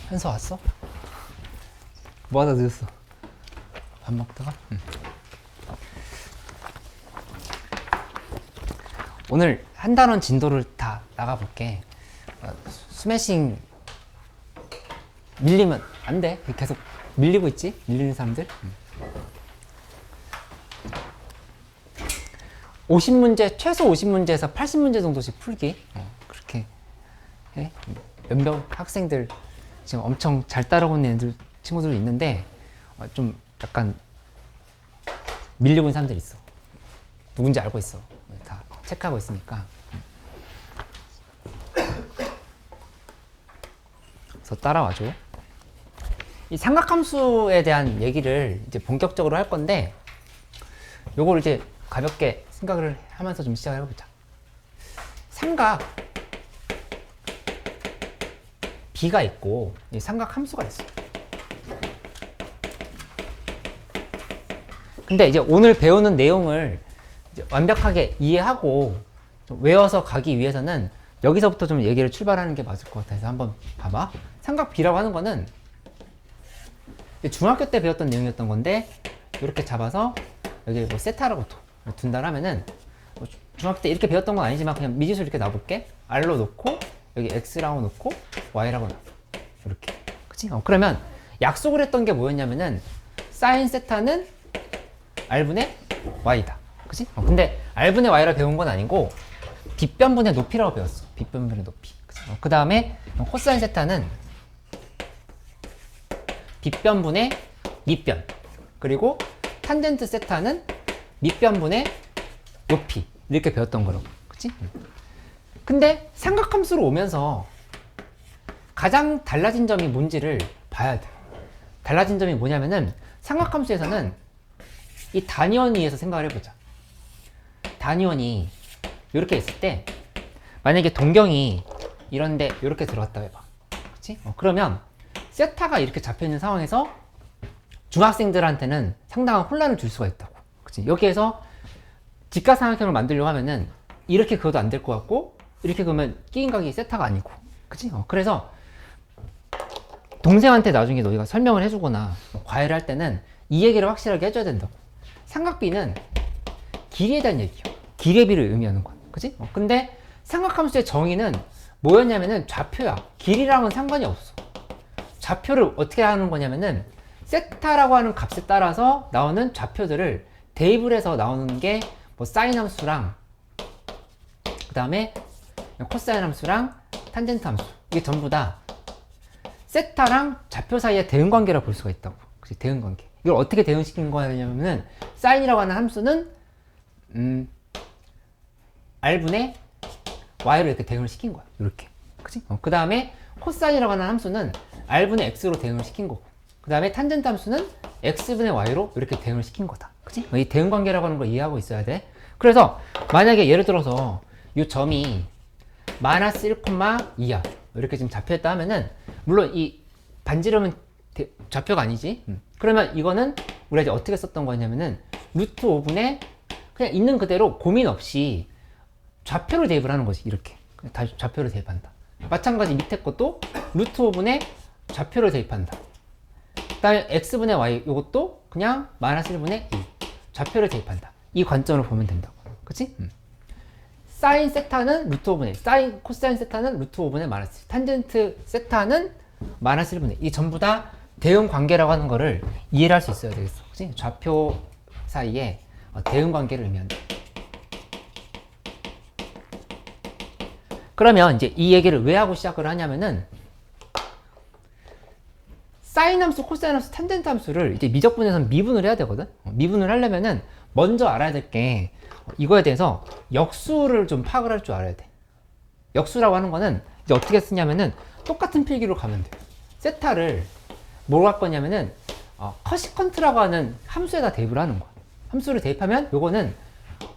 현서 왔어? 뭐 하다 늦었어? 밥 먹다가? 응. 오늘 한 단원 진도를 다 나가볼게. 스매싱 밀리면 안 돼. 계속 밀리고 있지? 밀리는 사람들. 50문제, 최소 50문제에서 80문제 정도씩 풀기. 그렇게 해. 몇몇 학생들 지금 엄청 잘 따라오는 애들, 친구들 있는데, 좀 약간 밀리고 있는 사람들이 있어. 누군지 알고 있어. 다 체크하고 있으니까. 그래서 따라와줘. 이 삼각함수에 대한 얘기를 이제 본격적으로 할 건데, 요걸 이제 가볍게 생각을 하면서 좀 시작을 해보자. 삼각 B가 있고 이 삼각 함수가 있어. 근데 이제 오늘 배우는 내용을 이제 완벽하게 이해하고 좀 외워서 가기 위해서는 여기서부터 좀 얘기를 출발하는 게 맞을 것 같아서 한번 봐봐. 삼각 B라고 하는 거는 중학교 때 배웠던 내용이었던 건데, 이렇게 잡아서 여기 뭐 세타라고 둔다라면은 뭐 중학교 때 이렇게 배웠던 건 아니지만 그냥 미지수 이렇게 놔볼게. R로 놓고 여기 X라고 놓고 Y라고 놔. 이렇게. 그치? 그러면 약속을 했던 게 뭐였냐면은 사인 세타는 R분의 Y다. 그치? 근데 R분의 Y라 배운 건 아니고 빗변분의 높이라고 배웠어. 빗변분의 높이. 그 다음에 코사인 세타는 빗변분의 밑변. 그리고 탄젠트 세타는 밑변분의 높이. 이렇게 배웠던 거라고. 그치? 근데 삼각함수로 오면서 가장 달라진 점이 뭔지를 봐야 돼. 달라진 점이 뭐냐면은 삼각함수에서는 이 단위원위에서 생각을 해보자. 단위원이 이렇게 있을 때 만약에 동경이 이런데 이렇게 들어갔다 해봐. 그치? 그러면 세타가 이렇게 잡혀있는 상황에서 중학생들한테는 상당한 혼란을 줄 수가 있다고. 그치? 여기에서 직각삼각형을 만들려고 하면은 이렇게 그어도 안 될 것 같고, 이렇게 그러면 끼인 각이 세타가 아니고. 그치? 그래서 동생한테 나중에 너희가 설명을 해주거나 과외를 할 때는 이 얘기를 확실하게 해줘야 된다고. 삼각비는 길이에 대한 얘기예요. 길의 비를 의미하는 거야. 그치? 근데 삼각함수의 정의는 뭐였냐면은 좌표야. 길이랑은 상관이 없어. 좌표를 어떻게 하는 거냐면은 세타라고 하는 값에 따라서 나오는 좌표들을 대입을 해서 나오는 게 뭐 사인 함수랑 그 다음에 코사인 함수랑 탄젠트 함수, 이게 전부 다 세타랑 좌표 사이의 대응 관계라고 볼 수가 있다고. 그치? 대응 관계. 이걸 어떻게 대응시킨 거냐면은 사인이라고 하는 함수는 R분의 Y로 이렇게 대응을 시킨 거야. 이렇게. 그치? 그 다음에 코사인이라고 하는 함수는 R분의 X로 대응을 시킨 거고, 그 다음에 탄젠트 함수는 X분의 Y로 이렇게 대응을 시킨 거다. 그치? 이 대응 관계라고 하는 걸 이해하고 있어야 돼. 그래서 만약에 예를 들어서 이 점이 마이너스 1,2야. 이렇게 지금 잡혀있다 하면은, 물론 이 반지름은 좌표가 아니지. 그러면 이거는 우리가 이제 어떻게 썼던 거냐면은 루트 5분의 그냥 있는 그대로 고민 없이 좌표를 대입을 하는 거지. 이렇게. 다시 좌표를 대입한다. 마찬가지 밑에 것도 루트 5분의 좌표를 대입한다. 그 다음에 x분의 y, 이것도 그냥 마이너스 1분의 2 좌표를 대입한다. 이 관점으로 보면 된다고. 그치? 사인 세타는 루트 5분의 1, 사인 코사인 세타는 루트 5분의 마이너스 1, 탄젠트 세타는 마이너스 1분의 1. 이 전부 다 대응 관계라고 하는 거를 이해를 할 수 있어야 되겠어. 그치? 좌표 사이에 대응 관계를 의미한다. 그러면 이제 이 얘기를 왜 하고 시작을 하냐면은, 사인 함수, 코사인 함수, 탄젠트 함수를 이제 미적분에서는 미분을 해야 되거든. 미분을 하려면은 먼저 알아야 될 게 이거에 대해서 역수를 좀 파악을 할 줄 알아야 돼. 역수라고 하는 거는 이제 어떻게 쓰냐면은 똑같은 필기로 가면 돼. 세타를 뭐로 할 거냐면은 커시컨트라고 하는 함수에다 대입을 하는 거야. 함수를 대입하면 요거는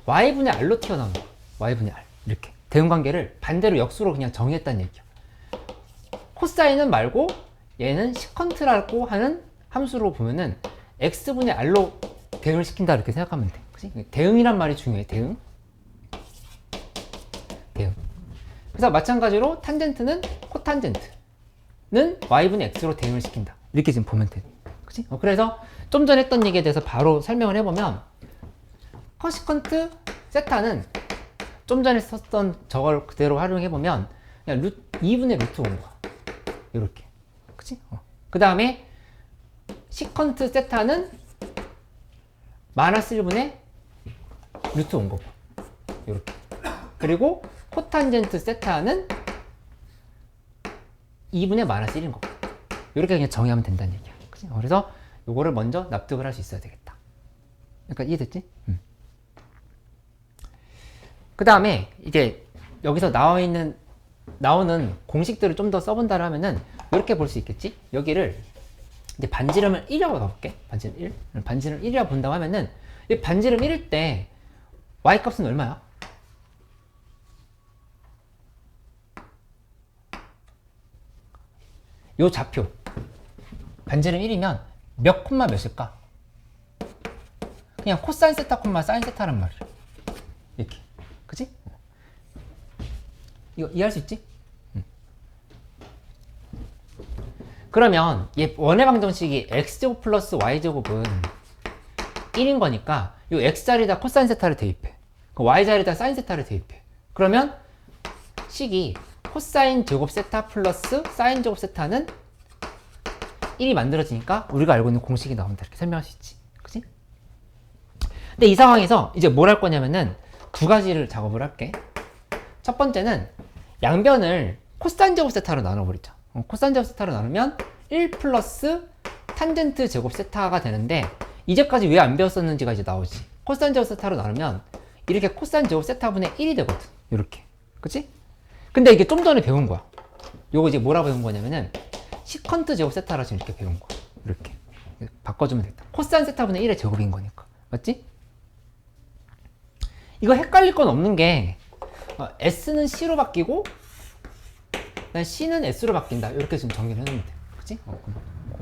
y분의 r로 튀어나온 거야. y분의 r 이렇게 대응 관계를 반대로 역수로 그냥 정의했다는 얘기야. 코사인은 말고 얘는 시컨트라고 하는 함수로 보면은 x분의 r로 대응을 시킨다 이렇게 생각하면 돼. 그치? 대응이란 말이 중요해. 대응. 그래서 마찬가지로 탄젠트는 코탄젠트는 y분의 x로 대응을 시킨다. 이렇게 지금 보면 돼. 그치? 그래서 좀 전에 했던 얘기에 대해서 바로 설명을 해보면 커시컨트 세타는 좀 전에 썼던 저걸 그대로 활용해보면 그냥 2분의 루트 온 거야. 이렇게. 그치? 그 다음에 시컨트 세타는 마이너스 1분의 루트 온 거고. 이렇게. 그리고 코탄젠트 세타는 2분의 마이너스 1인 거고. 이렇게 그냥 정의하면 된다는 얘기야. 그치? 그래서 요거를 먼저 납득을 할 수 있어야 되겠다. 그러니까 이해됐지? 그 다음에 이제 여기서 나오는 공식들을 좀 더 써본다 하면은 이렇게 볼 수 있겠지? 여기를 이제 반지름을 1이라고 가볼게. 반지름 1이라고 본다고 하면은 이 반지름 1일 때 y 값은 얼마야? 요 좌표 반지름 1이면 몇 콤마 몇일까? 그냥 코사인 세타 콤마 사인 세타란 말이야. 이렇게. 그치? 이거 이해할 수 있지? 그러면 얘 원의 방정식이 x제곱 플러스 y제곱은 1인 거니까 요 x자리에다 코사인 세타를 대입해. 그 y자리에다 사인 세타를 대입해. 그러면 식이 코사인 제곱 세타 플러스 사인 제곱 세타는 1이 만들어지니까 우리가 알고 있는 공식이 나온다. 이렇게 설명할 수 있지. 그치? 근데 이 상황에서 이제 뭘 할 거냐면은 두 가지를 작업을 할게. 첫 번째는 양변을 코사인 제곱 세타로 나눠버리자. 코사인 제곱 세타로 나누면 1 플러스 탄젠트 제곱 세타가 되는데 이제까지 왜 안 배웠었는지가 이제 나오지. 코사인 제곱 세타로 나누면 이렇게 코사인 제곱 세타분의 1이 되거든. 이렇게. 그치? 근데 이게 좀 전에 배운 거야. 요거 이제 뭐라 배운 거냐면은 시컨트 제곱 세타라 지금 이렇게 배운 거야. 이렇게. 바꿔주면 되겠다. 코사인 세타분의 1의 제곱인 거니까. 맞지? 이거 헷갈릴 건 없는 게 S는 C로 바뀌고 C는 S로 바뀐다. 이렇게 지금 정리를 해놓으면 돼. 그치?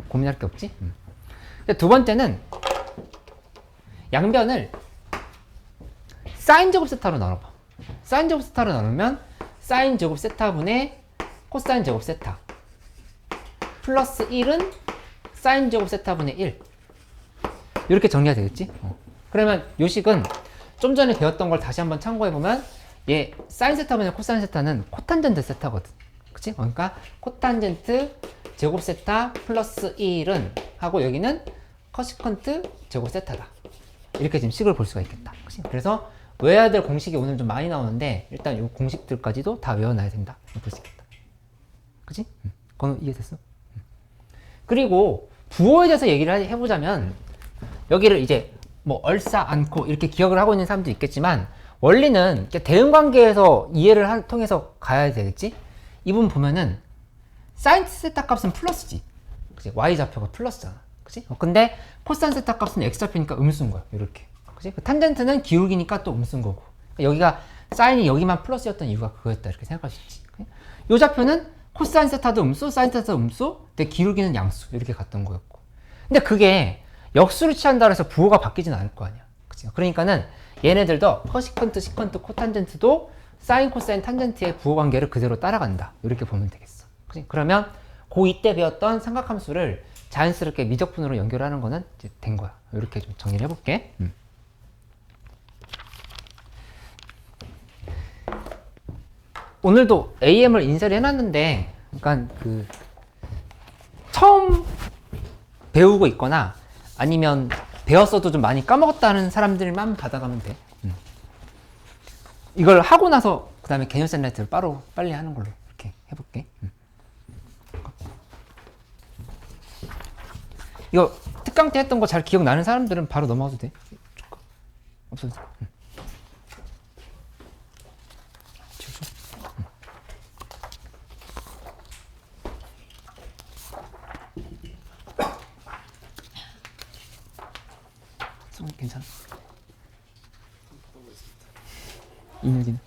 고민할 게 없지? 두 번째는 양변을 사인 제곱 세타로 나눠봐. 사인 제곱 세타로 나누면 사인 제곱 세타분의 코사인 제곱 세타 플러스 1은 사인 제곱 세타분의 1 이렇게 정리가 되겠지? 그러면 요 식은 좀 전에 배웠던 걸 다시 한번 참고해보면 얘 사인 세타분의 코사인 세타는 코탄젠트 세타거든. 그치? 그러니까 코탄젠트 제곱 세타 플러스 1은 하고 여기는 커시컨트 제곱 세타다. 이렇게 지금 식을 볼 수가 있겠다. 그치? 그래서 외워야 될 공식이 오늘 좀 많이 나오는데 일단 이 공식들까지도 다 외워놔야 된다. 볼 수 있겠다. 그치? 그건 이해됐어? 그리고 부호에 대해서 얘기를 해보자면 여기를 이제 뭐 얼싸 않고 이렇게 기억을 하고 있는 사람도 있겠지만 원리는 대응 관계에서 이해를 통해서 가야 되겠지? 이 부분 보면은 사인 세타 값은 플러스지. 그치? y 좌표가 플러스잖아. 그치? 근데 코사인 세타 값은 x 좌표니까 음수인 거야. 이렇게. 그치? 탄젠트는 기울기니까 또 음수인 거고. 여기가 사인이 여기만 플러스였던 이유가 그거였다. 이렇게 생각할 수 있지. 이 좌표는 코사인 세타도 음수, 사인 세타도 음수, 근데 기울기는 양수. 이렇게 갔던 거였고. 근데 그게 역수를 취한다 해서 부호가 바뀌진 않을 거 아니야. 그치? 그러니까는 얘네들도 커시컨트, 시컨트, 코탄젠트도 사인, 코사인, 탄젠트의 부호 관계를 그대로 따라간다. 이렇게 보면 되겠어. 그치? 그러면 고2 때 배웠던 삼각함수를 자연스럽게 미적분으로 연결하는 거는 이제 된 거야. 이렇게 좀 정리를 해볼게. 오늘도 AM을 인쇄를 해놨는데, 그러니까 그 처음 배우고 있거나 아니면 배웠어도 좀 많이 까먹었다는 사람들만 받아가면 돼. 이걸 하고 나서 그 다음에 개념 셀렉트를 빨리 하는 걸로 이렇게 해볼게. 이거 특강 때 했던 거 잘 기억나는 사람들은 바로 넘어가도 돼. 없어져. 괜찮아. 인유기는.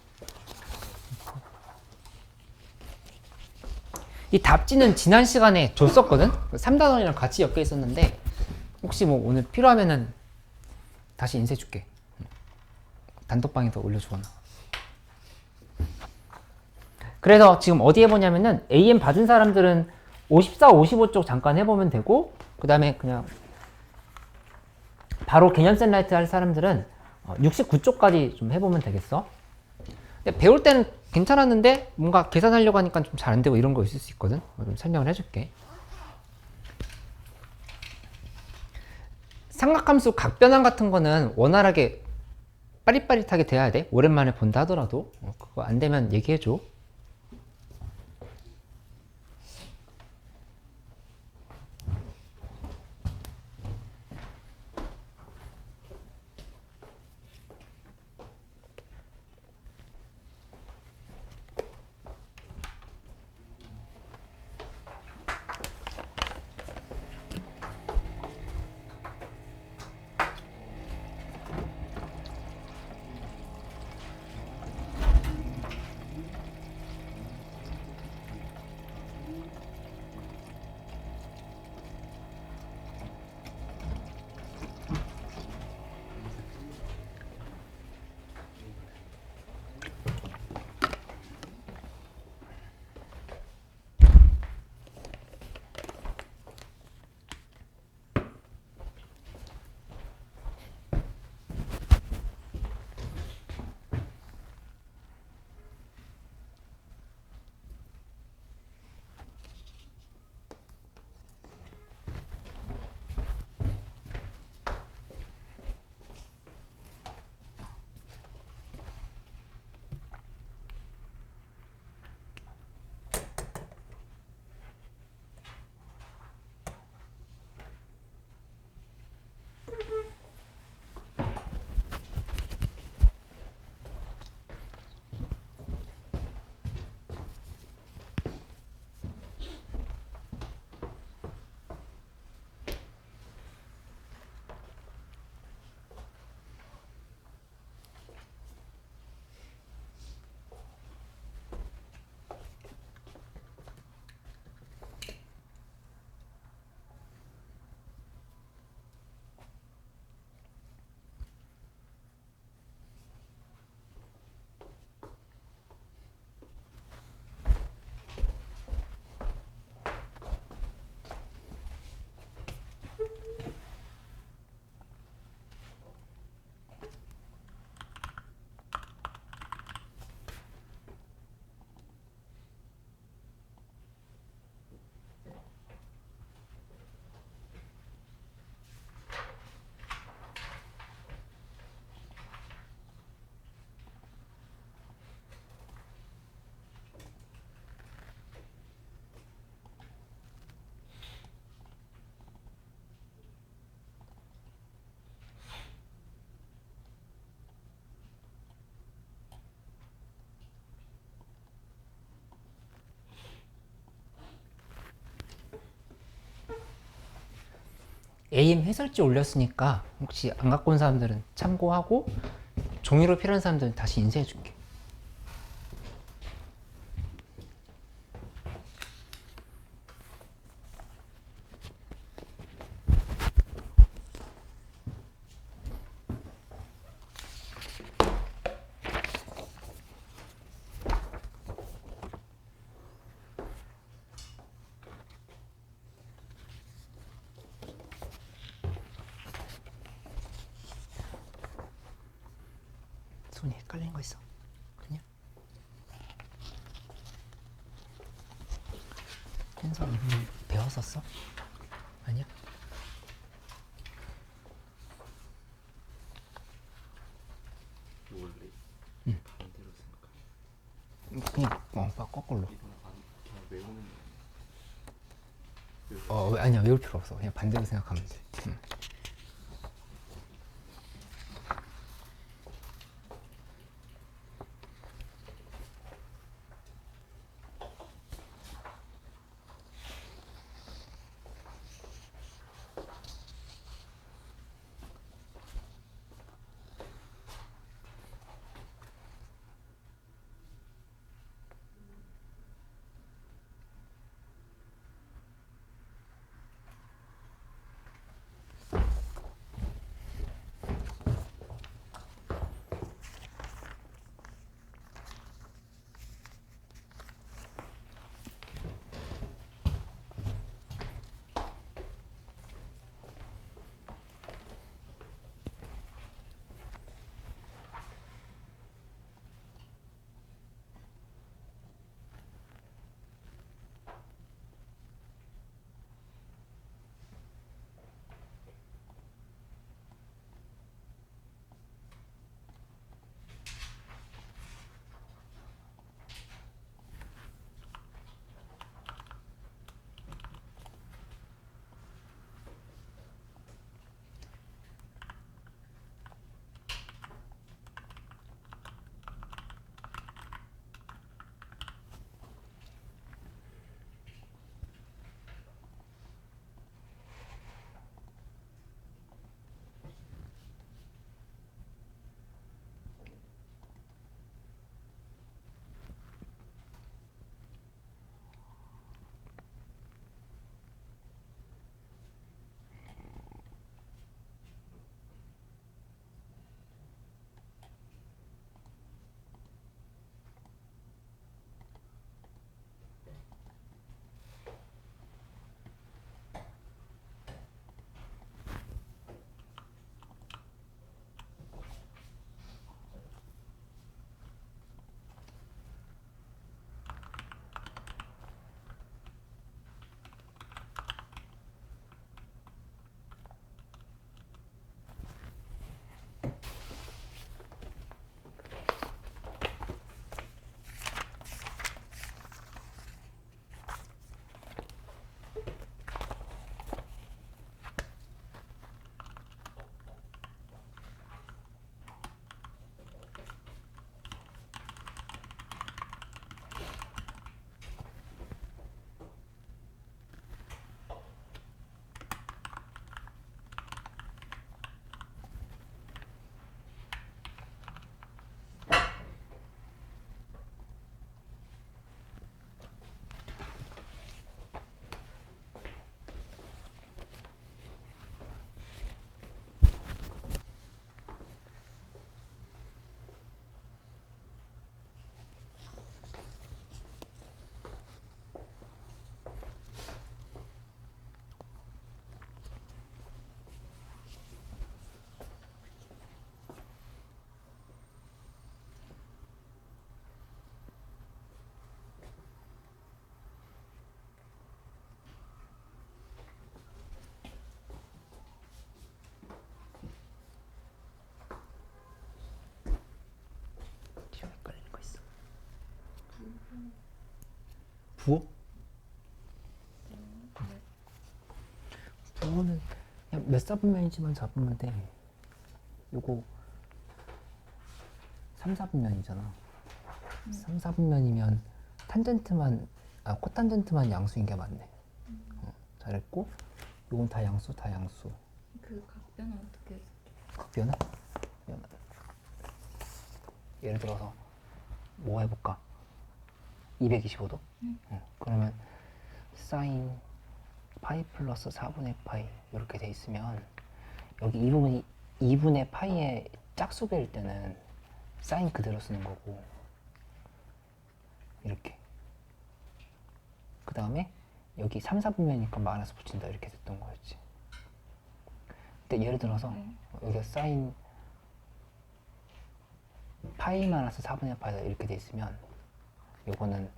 이 답지는 지난 시간에 줬었거든? 3단원이랑 같이 엮여 있었는데 혹시 뭐 오늘 필요하면은 다시 인쇄 줄게. 단톡방에서 올려줘. 그래서 지금 어디 해보냐면은 AM 받은 사람들은 54, 55쪽 잠깐 해보면 되고, 그 다음에 그냥 바로 개념센 라이트 할 사람들은 69쪽까지 좀 해보면 되겠어. 근데 배울 때는 괜찮았는데 뭔가 계산하려고 하니까 좀 잘 안 되고 이런 거 있을 수 있거든. 좀 설명을 해줄게. 삼각함수 각변환 같은 거는 원활하게 빠릿빠릿하게 돼야 돼. 오랜만에 본다 하더라도. 그거 안 되면 얘기해줘. AM 해설지 올렸으니까 혹시 안 갖고 온 사람들은 참고하고 종이로 필요한 사람들은 다시 인쇄해 줄게. 손이 헷갈리는 거 있어? 그냥 펜서 이미 배웠었어? 아니야? 원래 응. 반대로 생각하면 그냥 거꾸로. 그냥 외우는 아니야, 외울 필요 없어. 그냥 반대로 생각하면 돼. 부호? 부호는 그냥 몇 사분면이지만 잡으면 돼. 요거 3, 4분면이잖아. 3, 4분면이면 탄젠트만 코탄젠트만 양수인 게 맞네. 잘했고 요건 다 양수, 다 양수. 그 각변은 어떻게 해서? 극변은? 예를 들어서 뭐 해볼까? 225도? 그러면 사인 파이 플러스 4분의 파이 이렇게 돼 있으면 여기 이 부분이 2분의 파이의 짝수배일 때는 사인 그대로 쓰는 거고 이렇게 그 다음에 여기 3, 4분면이니까 마이너스 붙인다 이렇게 됐던 거였지. 근데 예를 들어서 여기가 사인 파이 마이너스 4분의 파이다 이렇게 돼 있으면 요거는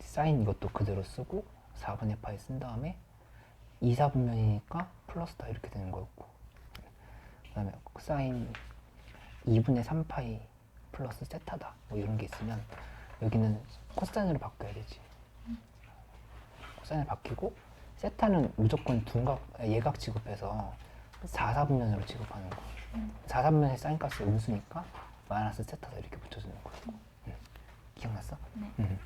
사인 이것도 그대로 쓰고 4분의 파이 쓴 다음에 2, 4분면이니까 플러스다 이렇게 되는 거였고 그 다음에 사인 2분의 3파이 플러스 세타다 뭐 이런 게 있으면 여기는 코사인으로 바꿔야 되지. 코사인을 바뀌고 세타는 무조건 예각 취급해서 4, 4분면으로 취급하는 거. 4, 4분면의 사인 값이 음수니까 마이너스 세타다 이렇게 붙여주는 거고. 기억났어? 네.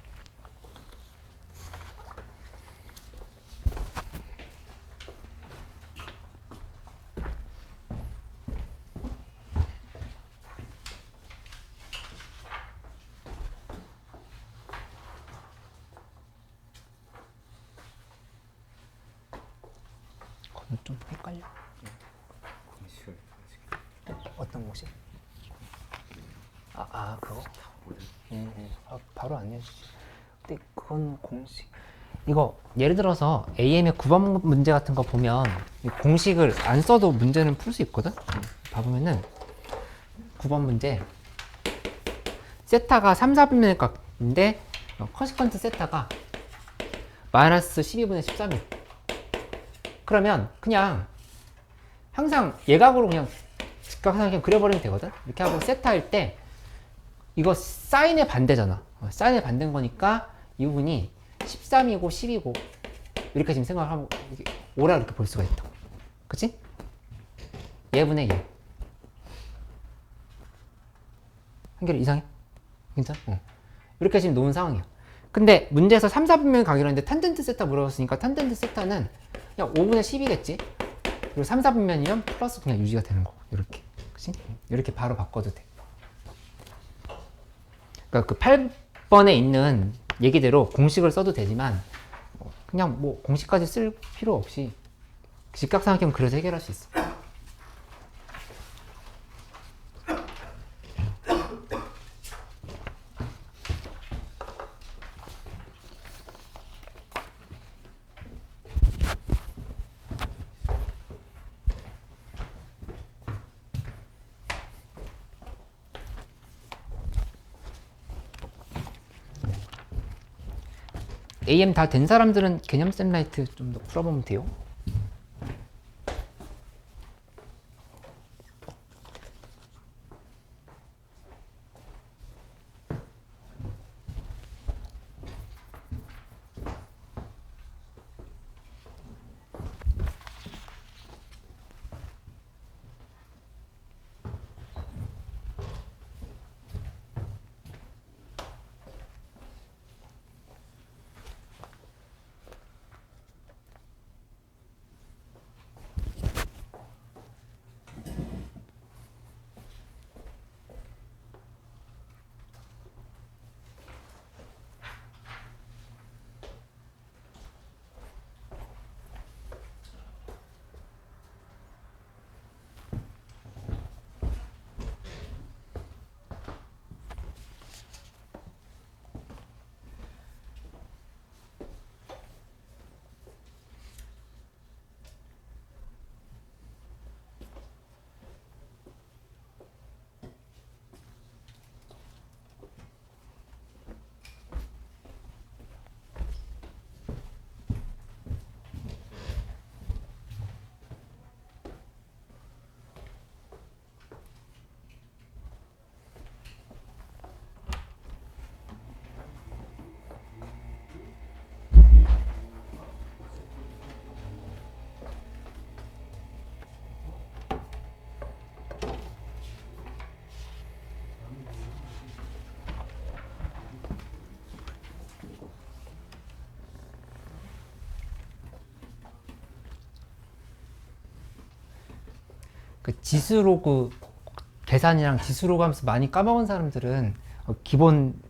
그건 좀 헷갈려. 공식을 어떤 공식? 그거? 바로 안 내주지. 근데 그건 공식. 이거 예를 들어서 AM의 9번 문제 같은 거 보면 이 공식을 안 써도 문제는 풀 수 있거든? 봐보면은 9번 문제 세타가 3, 4분면의 값인데 컨시퀀트 세타가 마이너스 12분의 13이 그러면 그냥 항상 예각으로 그냥 직각삼각형 그려버리면 되거든? 이렇게 하고 세타일 때 이거 사인의 반대잖아. 사인의 반대인 거니까 이 부분이 13이고 10이고 이렇게 지금 생각하면 오라 이렇게 볼 수가 있다. 그치? 얘분의 얘. 한결 이상해? 괜찮아? 이렇게 지금 놓은 상황이야. 근데 문제에서 3, 4분면 가기로 했는데 탄젠트 세타 물어봤으니까 탄젠트 세타는 그냥 5분의 10이겠지? 그리고 3, 4분면이면 플러스 그냥 유지가 되는 거고 이렇게. 그치? 이렇게 바로 바꿔도 돼. 그러니까 그 8번에 있는 얘기대로 공식을 써도 되지만 그냥 뭐 공식까지 쓸 필요 없이 직각삼각형 그려서 해결할 수 있어. AM 다 된 사람들은 개념 쌤라이트 좀 더 풀어보면 돼요. 그 지수로그 계산이랑 지수로그 하면서 많이 까먹은 사람들은 기본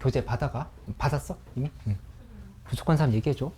교재 받아가? 받았어? 이미? 응. 부족한 사람 얘기해줘.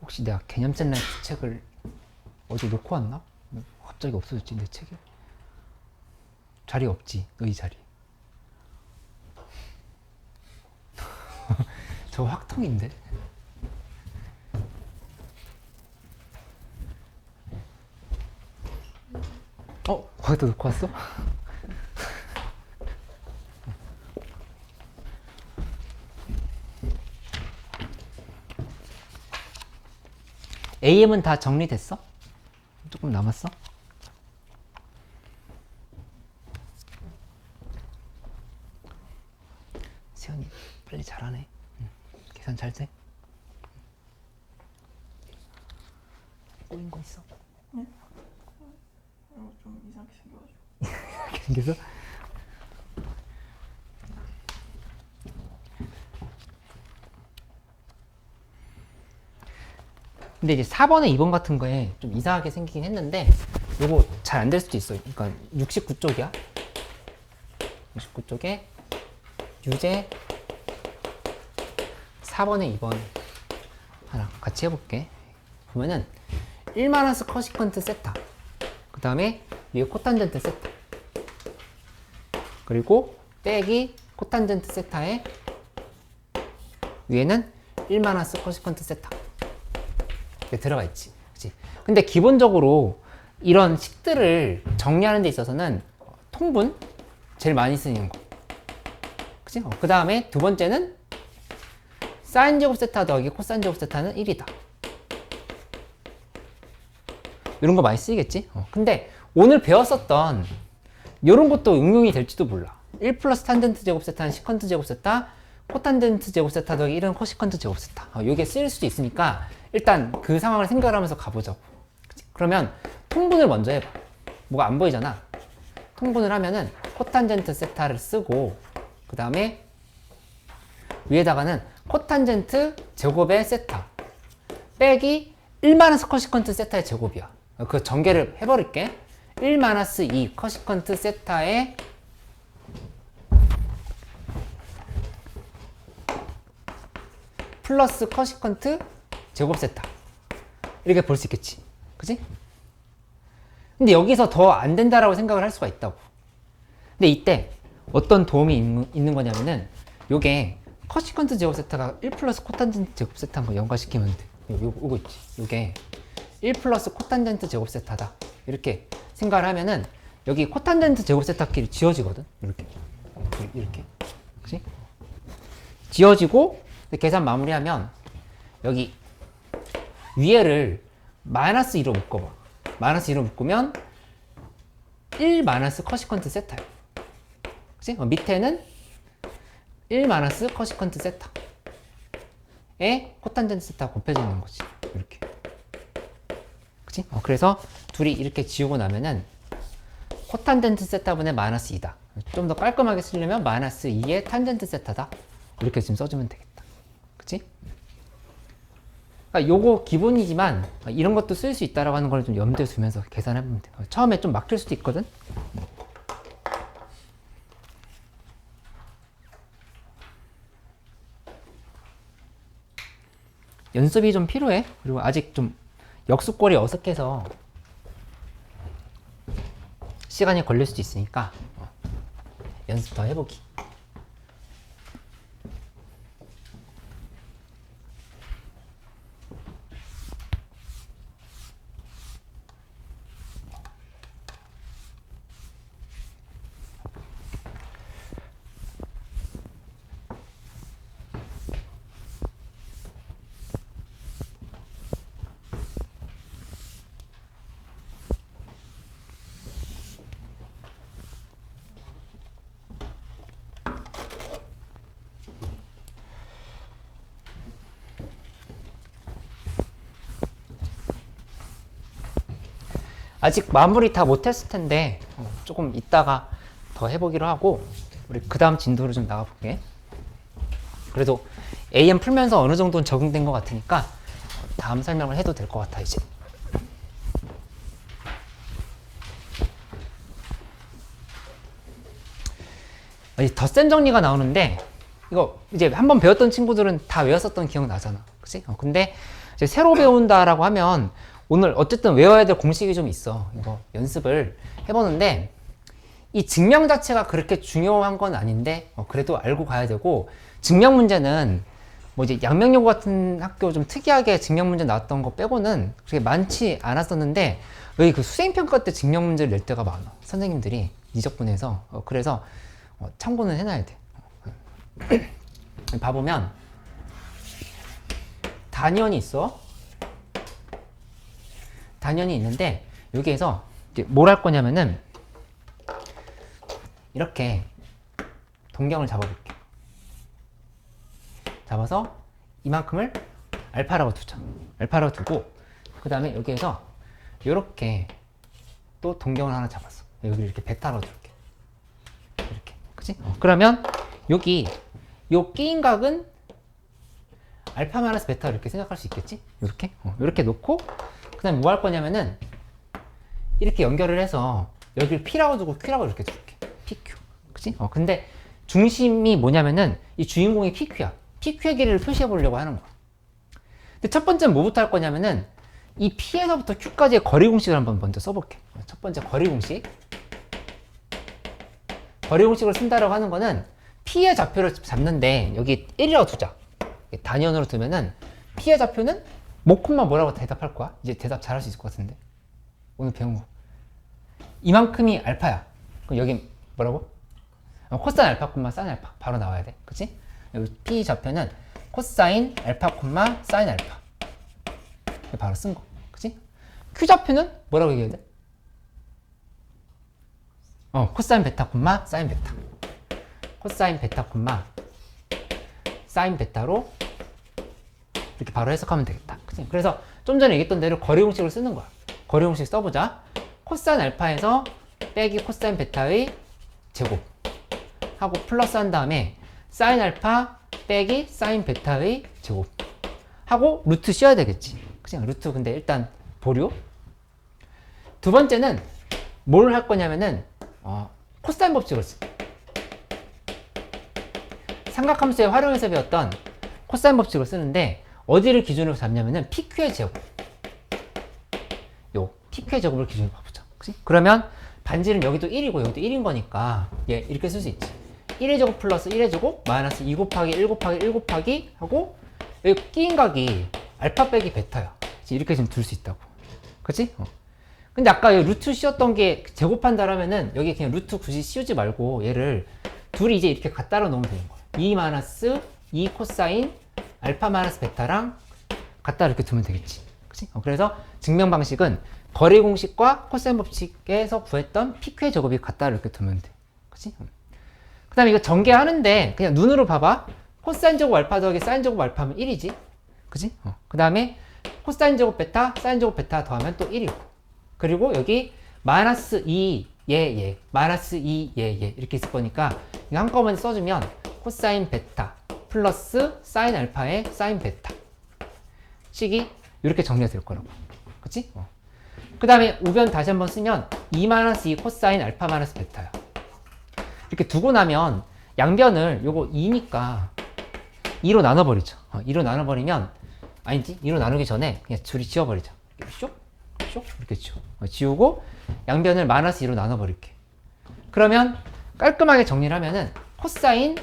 혹시 내가 개념 샌라이트 책을 어디 놓고 왔나? 갑자기 없어졌지 내 책이. 자리 없지 너희 자리. 저거 확통인데. 거기다 놓고 왔어? AM은 다 정리됐어? 조금 남았어? 세연이 빨리 잘하네. 계산 잘 돼? 꼬인 거 있어? 네? 좀 이상하게 생겨가지고. 이렇게 생겨서? 근데 이제 4번에 2번 같은 거에 좀 이상하게 생기긴 했는데 요거 잘 안 될 수도 있어요. 그러니까 69쪽이야. 69쪽에 유제 4번에 2번 하나 같이 해볼게. 보면은 1 커시컨트 세타, 그 다음에 위에 코탄젠트 세타, 그리고 빼기 코탄젠트 세타에 위에는 1 커시컨트 세타 이렇게 들어가 있지. 그치? 근데 기본적으로 이런 식들을 정리하는 데 있어서는 통분 제일 많이 쓰는 거. 그치? 그 다음에 두 번째는 사인 제곱 세타 더하기 코사인 제곱 세타는 1이다. 이런 거 많이 쓰이겠지? 근데 오늘 배웠었던 이런 것도 응용이 될지도 몰라. 1 플러스 탄젠트 제곱 세타는 시컨트 제곱 세타, 코탄젠트 제곱 세타 더하기 1은 코시컨트 제곱 세타. 이게 쓰일 수도 있으니까 일단 그 상황을 생각하면서 가보자고. 그치? 그러면 통분을 먼저 해봐. 뭐가 안 보이잖아. 통분을 하면은 코탄젠트 세타를 쓰고, 그 다음에 위에다가는 코탄젠트 제곱의 세타 빼기 1 커시컨트 세타의 제곱이야. 그 전개를 해버릴게. 1 2 커시컨트 세타의 플러스 커시컨트 제곱 세타, 이렇게 볼 수 있겠지. 그치? 근데 여기서 더 안 된다라고 생각을 할 수가 있다고. 근데 이때 어떤 도움이 있는 거냐면은 요게 커시컨트 제곱 세타가 1 플러스 코탄젠트 제곱 세타 한번 연관시키면 돼. 요거 있지. 요게 1 플러스 코탄젠트 제곱 세타다. 이렇게 생각을 하면은 여기 코탄젠트 제곱 세타끼리 지워지거든. 이렇게. 그치? 지워지고 계산 마무리하면 여기 위에를 마이너스 2로 묶어봐. 마이너스 2로 묶으면 1 커시컨트 세타야. 그치? 밑에는 1 마이너스 커시컨트 세타에 코탄젠트 세타가 곱해져 있는 거지. 이렇게. 그치? 그래서 둘이 이렇게 지우고 나면은 코탄젠트 세타분의 마이너스 2다. 좀 더 깔끔하게 쓰려면 마이너스 2의 탄젠트 세타다. 이렇게 지금 써주면 되겠다. 그치? 그러니까 요거 기본이지만 이런 것도 쓸 수 있다라고 하는 걸 좀 염두에 두면서 계산해보면 돼. 처음에 좀 막힐 수도 있거든? 연습이 좀 필요해. 그리고 아직 좀 역수꼴이 어색해서 시간이 걸릴 수도 있으니까 연습 더 해보기. 아직 마무리 다 못했을 텐데 조금 이따가 더 해보기로 하고 우리 그 다음 진도로 좀 나가볼게. 그래도 AM 풀면서 어느 정도는 적응된 것 같으니까 다음 설명을 해도 될 것 같아 이제. 덧셈 정리가 나오는데 이거 이제 한번 배웠던 친구들은 다 외웠었던 기억 나잖아. 그치? 근데 이제 새로 배운다라고 하면 오늘 어쨌든 외워야 될 공식이 좀 있어. 이거 연습을 해보는데 이 증명 자체가 그렇게 중요한 건 아닌데 그래도 알고 가야 되고, 증명 문제는 뭐 이제 양명여고 같은 학교 좀 특이하게 증명 문제 나왔던 거 빼고는 그렇게 많지 않았었는데 왜 그 수행평가 때 증명 문제를 낼 때가 많아. 선생님들이 이적분해서. 그래서 참고는 해놔야 돼. 봐보면 단위원이 있어. 단위원이 있는데 여기에서 이제 뭘 할 거냐면은 이렇게 동경을 잡아볼게. 잡아서 이만큼을 알파라고 두자. 알파라고 두고 그 다음에 여기에서 이렇게 또 동경을 하나 잡았어. 여기 이렇게 베타라고 둘게. 이렇게, 그치? 그러면 여기 요 끼인 각은 알파 마이너스 베타 이렇게 생각할 수 있겠지? 이렇게 이렇게 놓고 그 다음에 뭐 할 거냐면은 이렇게 연결을 해서 여기를 P라고 두고 Q라고 이렇게 둘게. PQ. 그치? 근데 중심이 뭐냐면은 이 주인공이 PQ야. PQ의 길이를 표시해 보려고 하는 거야. 근데 첫 번째는 뭐부터 할 거냐면은 이 P에서부터 Q까지의 거리 공식을 한번 먼저 써볼게. 첫 번째 거리 공식. 거리 공식을 쓴다라고 하는 거는 P의 좌표를 잡는데 여기 1이라고 두자. 단위원으로 두면은 P의 좌표는 모콤만 뭐라고 대답할 거야? 이제 대답 잘할 수 있을 것 같은데. 오늘 배운 거. 이만큼이 알파야. 그럼 여기 뭐라고? 코사인 알파 콤마 사인 알파. 바로 나와야 돼. 그치? 여기 P 좌표는 코사인 알파 콤마 사인 알파. 바로 쓴 거. 그치? Q 좌표는 뭐라고 얘기해야 돼? 코사인 베타 콤마 사인 베타. 코사인 베타 콤마 사인 베타로 이렇게 바로 해석하면 되겠다. 그치? 그래서 좀 전에 얘기했던 대로 거리 공식을 쓰는 거야. 거리 공식 써보자. 코사인 알파에서 빼기 코사인 베타의 제곱 하고 플러스 한 다음에 사인 알파 빼기 사인 베타의 제곱 하고 루트 씌워야 되겠지. 그치? 루트 근데 일단 보류. 두 번째는 뭘 할 거냐면은 코사인 법칙을 쓰. 삼각함수에 활용해서 배웠던 코사인 법칙을 쓰는데 어디를 기준으로 잡냐면은 PQ의 제곱. 요 PQ의 제곱을 기준으로 봐보자. 그치? 그러면 반지는 여기도 1이고 여기도 1인 거니까 얘 이렇게 쓸 수 있지. 1의 제곱 플러스 1의 제곱 마이너스 2 곱하기 1 곱하기 1 곱하기 하고 여기 끼인 각이 알파 빼기 베타야. 이렇게 좀 둘 수 있다고. 그치? 근데 아까 여기 루트 씌웠던 게 제곱한다라면은 여기 그냥 루트 굳이 씌우지 말고 얘를 둘이 이제 이렇게 갖다로 넣으면 되는 거야. 2 마이너스 2 코사인 알파 마이너스 베타랑 갖다 이렇게 두면 되겠지. 그치? 그래서 증명 방식은 거리 공식과 코사인 법칙에서 구했던 PQ의 제곱이 갖다 이렇게 두면 돼. 그치? 그 다음에 이거 전개하는데 그냥 눈으로 봐봐. 코사인 제곱 알파 더하기 사인 제곱 알파면 1이지. 그지? 그 다음에 코사인 제곱 베타, 사인 제곱 베타 더하면 또 1이고. 그리고 여기 마이너스 2, 마이너스 2, 이렇게 있을 거니까 이거 한꺼번에 써주면 코사인 베타 플러스 사인 알파의 사인 베타 식이 이렇게 정리가 될 거라고. 그치? 그 다음에 우변 다시 한번 쓰면 2 마이너스 2 코사인 알파 마이너스 베타야. 이렇게 두고 나면 양변을 요거 2니까 2로 나눠버리죠. 2로 나눠버리면 아니지 2로 나누기 전에 그냥 둘이 지워버리자. 쇽 이렇게 지우고 양변을 마이너스 2로 나눠버릴게. 그러면 깔끔하게 정리를 하면은 코사인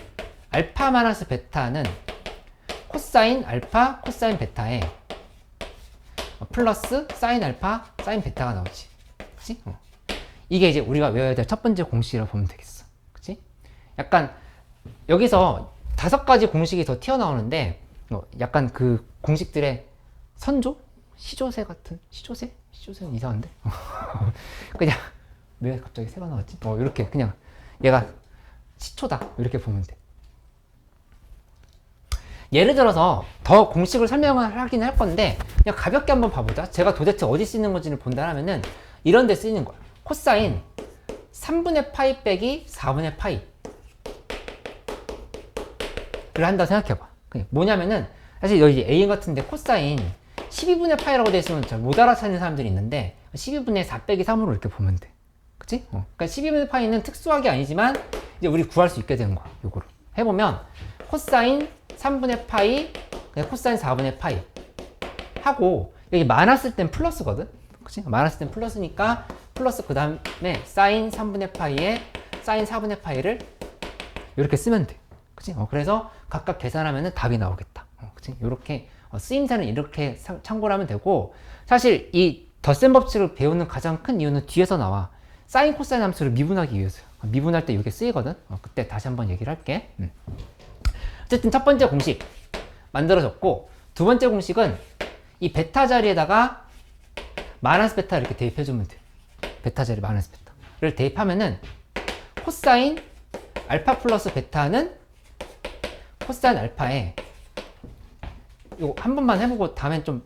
알파 마이너스 베타는 코사인 알파 코사인 베타에 플러스 사인 알파 사인 베타가 나오지. 그치? 이게 이제 우리가 외워야 될 첫 번째 공식이라고 보면 되겠어. 그치? 약간 여기서 5가지 공식이 더 튀어나오는데 약간 그 공식들의 선조? 시조새 같은? 시조새는 이상한데? 그냥 왜 갑자기 새가 나왔지? 이렇게 그냥 얘가 시초다 이렇게 보면 돼. 예를 들어서 더 공식을 설명을 하긴 할 건데 그냥 가볍게 한번 봐보자. 제가 도대체 어디 쓰는 건지를 본다면은 이런 데 쓰이는 거야. 코사인 3분의 파이 빼기 4분의 파이를 한다 생각해봐. 뭐냐면은 사실 여기 A 같은데 코사인 12분의 파이라고 되어 있으면 잘 못 알아차리는 사람들이 있는데 12분의 4 빼기 3으로 이렇게 보면 돼. 그치? 그러니까 12분의 파이는 특수하게 아니지만 이제 우리 구할 수 있게 되는 거야. 요거를 해보면 코사인 3분의 파이 그냥 코사인 4분의 파이 하고 여기 많았을 땐 플러스거든. 그치? 많았을 땐 플러스니까 플러스 그 다음에 사인 3분의 파이에 사인 4분의 파이를 이렇게 쓰면 돼. 그치? 그래서 각각 계산하면 답이 나오겠다. 그치? 요렇게 쓰임새는 이렇게 참고를 하면 되고 사실 이 덧셈 법칙을 배우는 가장 큰 이유는 뒤에서 나와. 사인 코사인 함수를 미분하기 위해서요. 미분할 때 이게 쓰이거든. 그때 다시 한번 얘기를 할게. 어쨌든 첫 번째 공식 만들어졌고 두 번째 공식은 이 베타 자리에다가 마이너스 베타 이렇게 대입해주면 돼. 베타 자리 마이너스 베타를 대입하면은 코사인 알파 플러스 베타는 코사인 알파에 이거 한 번만 해보고 다음엔 좀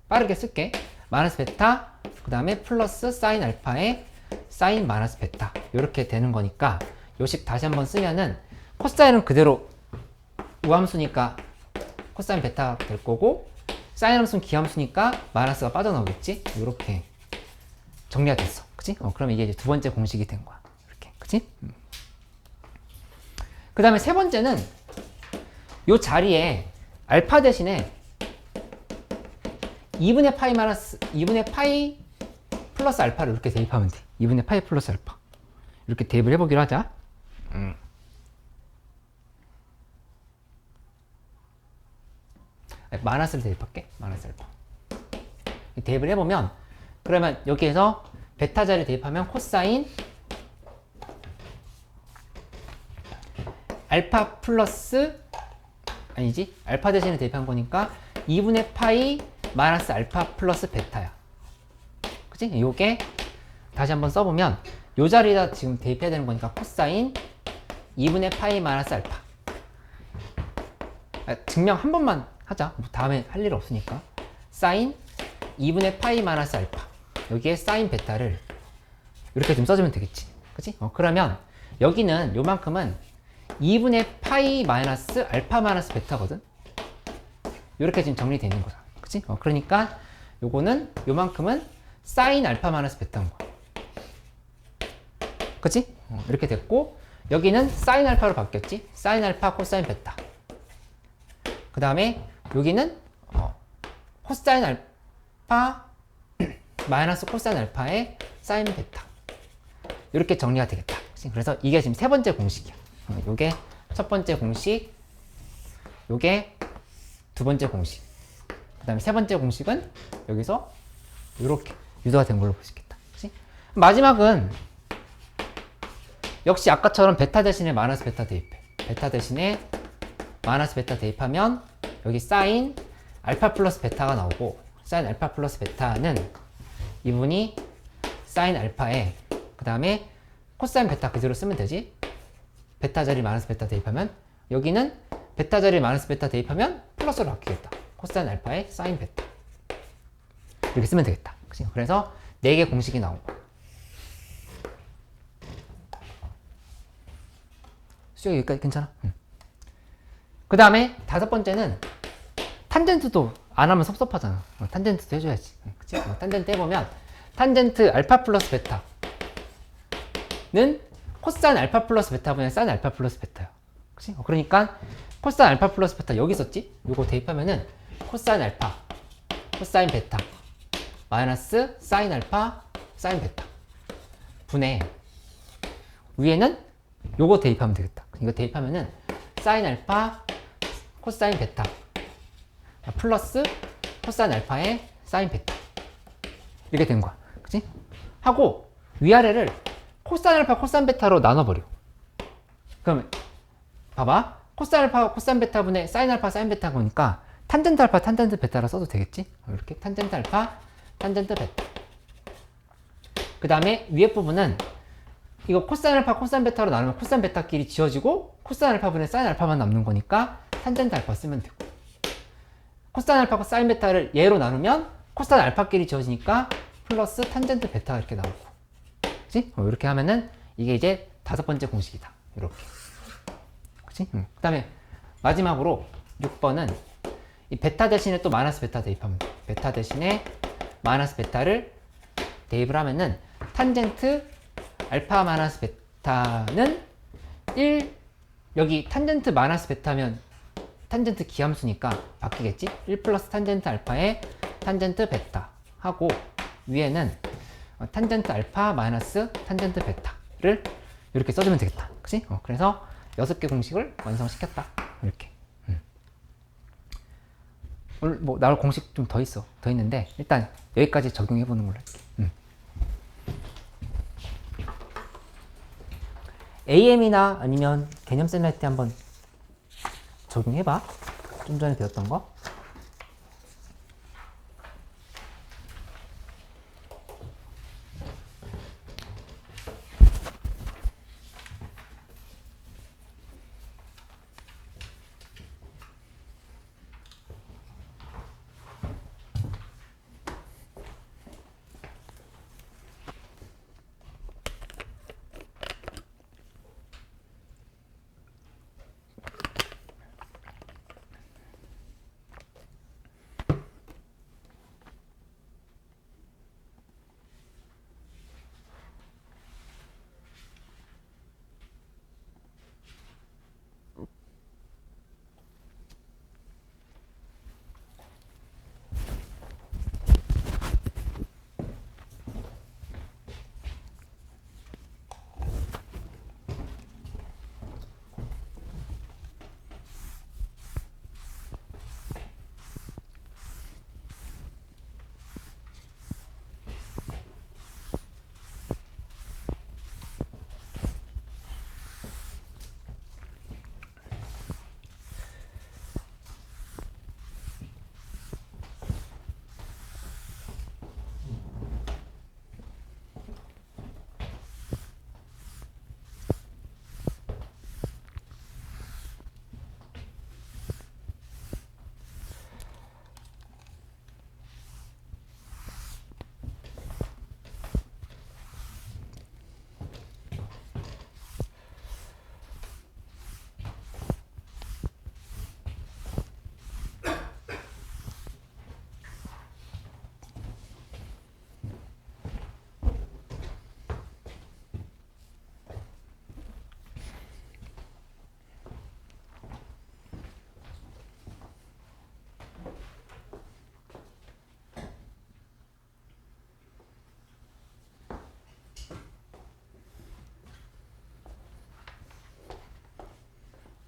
빠르게 쓸게. 마이너스 베타 그 다음에 플러스 사인 알파에 사인 마이너스 베타 이렇게 되는 거니까 요식 다시 한번 쓰면은 코사인은 그대로 우함수니까 코사인 베타가 될 거고 사인 함수는 기함수니까 마이너스가 빠져나오겠지. 이렇게 정리가 됐어. 그치? 그럼 이게 이제 두 번째 공식이 된 거야. 이렇게. 그치? 그 다음에 세 번째는 요 자리에 알파 대신에 2분의 파이 마이너스 2분의 파이 플러스 알파를 이렇게 대입하면 돼. 2분의 파이 플러스 알파 이렇게 대입을 해보기로 하자. 마이너스를 대입할게. 마이너스 알파 대입을 해보면 그러면 여기에서 베타 자리 대입하면 코사인 알파 플러스 아니지 알파 대신에 대입한 거니까 2분의 파이 마이너스 알파 플러스 베타야. 그치? 요게 다시 한번 써보면 요 자리에다 지금 대입해야 되는 거니까 코사인 2분의 파이 마이너스 알파. 증명 한 번만 하자. 다음에 할 일 없으니까. 사인 2분의 파이 마이너스 알파 여기에 사인 베타를 이렇게 좀 써주면 되겠지. 그치? 그러면 여기는 요만큼은 2분의 파이 마이너스 알파 마이너스 베타거든. 이렇게 지금 정리되는 거야. 그치? 그러니까 요거는 요만큼은 사인 알파 마이너스 베타인 거야. 그치? 이렇게 됐고 여기는 사인 알파로 바뀌었지. 사인 알파 코사인 베타. 그 다음에 여기는 코사인 알파 마이너스 코사인 알파의 사인 베타. 이렇게 정리가 되겠다. 그치? 그래서 이게 지금 세 번째 공식이야. 요게 첫 번째 공식, 요게 두 번째 공식. 그 다음에 세 번째 공식은 여기서 이렇게 유도가 된 걸로 볼 수 있겠다. 그치? 마지막은 역시 아까처럼 베타 대신에 마이너스 베타 대입해. 베타 대신에 마이너스 베타 대입하면 여기 사인 알파 플러스 베타가 나오고 사인 알파 플러스 베타는 이분이 사인 알파에 그 다음에 코사인 베타 그대로 쓰면 되지. 베타 자리 마이너스 베타 대입하면 여기는 베타 자리 마이너스 베타 대입하면 플러스로 바뀌겠다. 코사인 알파의 사인 베타. 이렇게 쓰면 되겠다. 그치? 그래서 4개 공식이 나온 거야. 수혁 여기까지 괜찮아? 그 다음에 5번째는 탄젠트도 안 하면 섭섭하잖아. 탄젠트도 해줘야지. 그치? 탄젠트 해보면 탄젠트 알파 플러스 베타는 코사인 알파 플러스 베타분의 사인 알파 플러스 베타야. 그치? 그러니까 코사인 알파 플러스 베타 여기 있었지? 요거 대입하면은 코사인 알파, 코사인 베타, 마이너스 사인 알파, 사인 베타 분의 위에는 요거 대입하면 되겠다. 이거 대입하면은 사인 알파, 코사인 베타 플러스 코사인 알파의 사인 베타 이렇게 된 거야. 그치? 하고 위아래를 코사인 알파, 코사인 베타로 나눠버려. 그러면 봐봐. 코사인 알파, 코사인 베타분의 사인 알파, 사인 베타 보니까 탄젠트 알파, 탄젠트 베타라 써도 되겠지? 이렇게 탄젠트 알파, 탄젠트 베타. 그 다음에 위에 부분은 이거 코사인 알파, 코사인 베타로 나누면 코사인 베타끼리 지워지고 코사인 알파분의 사인 알파만 남는 거니까 탄젠트 알파 쓰면 되고, 코사인 알파과 사인 베타를 얘로 나누면 코사인 알파끼리 지워지니까 플러스 탄젠트 베타가 이렇게 나오고, 그치? 이렇게 하면은 이게 이제 5번째 공식이다. 이렇게. 그치? 그 다음에 마지막으로 6번은 이 베타 대신에 또 마이너스 베타 대입하면 돼. 베타 대신에 마이너스 베타를 대입을 하면은 탄젠트 알파 마이너스 베타는 1, 여기 탄젠트 마이너스 베타면 탄젠트 기함수니까 바뀌겠지? 1 플러스 탄젠트 알파에 탄젠트 베타 하고 위에는 탄젠트 알파 마이너스 탄젠트 베타를 이렇게 써주면 되겠다. 그치? 그래서 6개 공식을 완성시켰다. 이렇게. 오늘 뭐 나올 공식 좀 더 있어. 더 있는데 일단 여기까지 적용해보는 걸로 할게. AM이나 아니면 개념 셀 때 한번 적용해봐. 좀 전에 배웠던 거.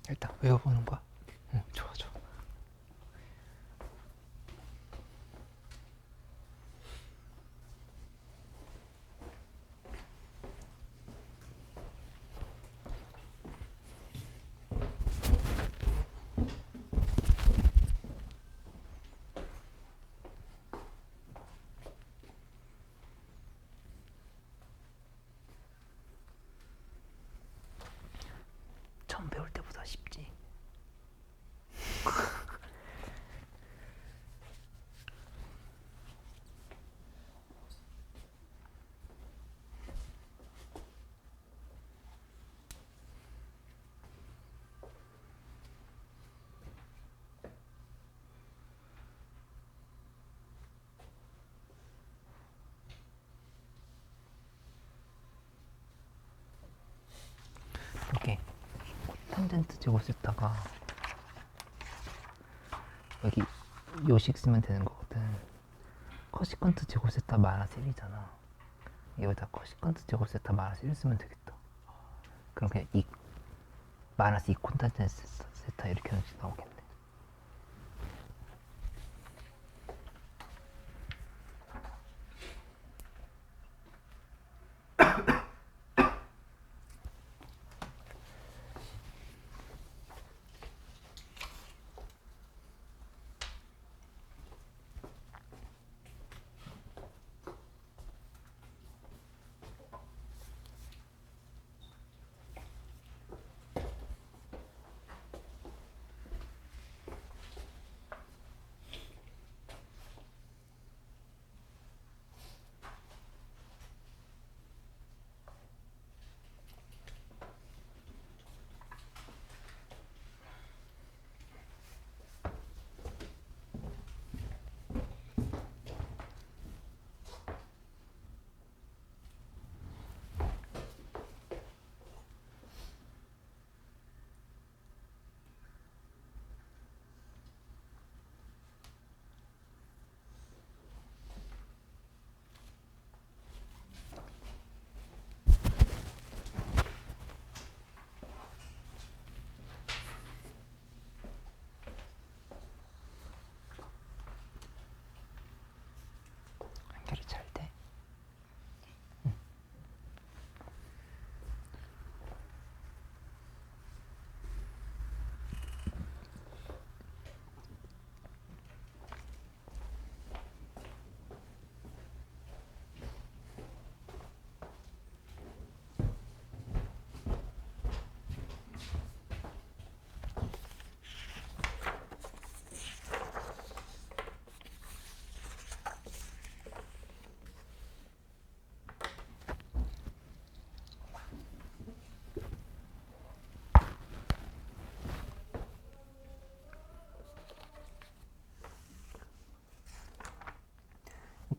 일단 외워보는 거야. 좋아, 좋아. 탄젠트 제곱 세타가 여기 요식 쓰면 되는 거거든. 커시컨트 제곱 세타 마이너스 1이잖아. 여기다 커시컨트 제곱 세타 마이너스 1 쓰면 되겠다. 그럼 그냥 이 마이너스 2 콘탄젠트 세타 이렇게 나오겠네. 연결이 잘 돼.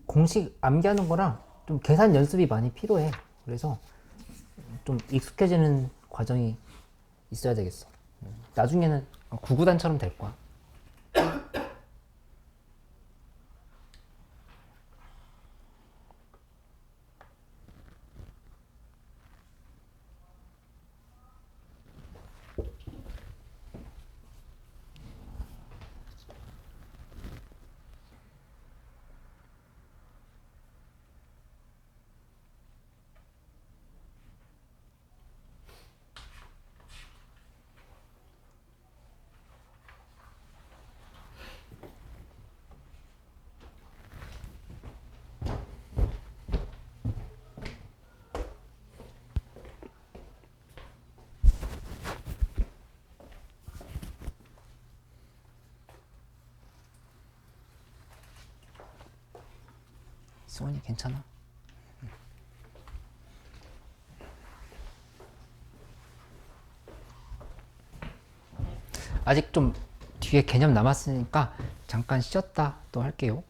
공식 암기하는 거랑 좀 계산 연습이 많이 필요해. 그래서 좀 익숙해지는 과정이 있어야 되겠어. 나중에는 구구단처럼 될 거야. 수원이 괜찮아? 아직 좀 뒤에 개념 남았으니까 잠깐 쉬었다 또 할게요.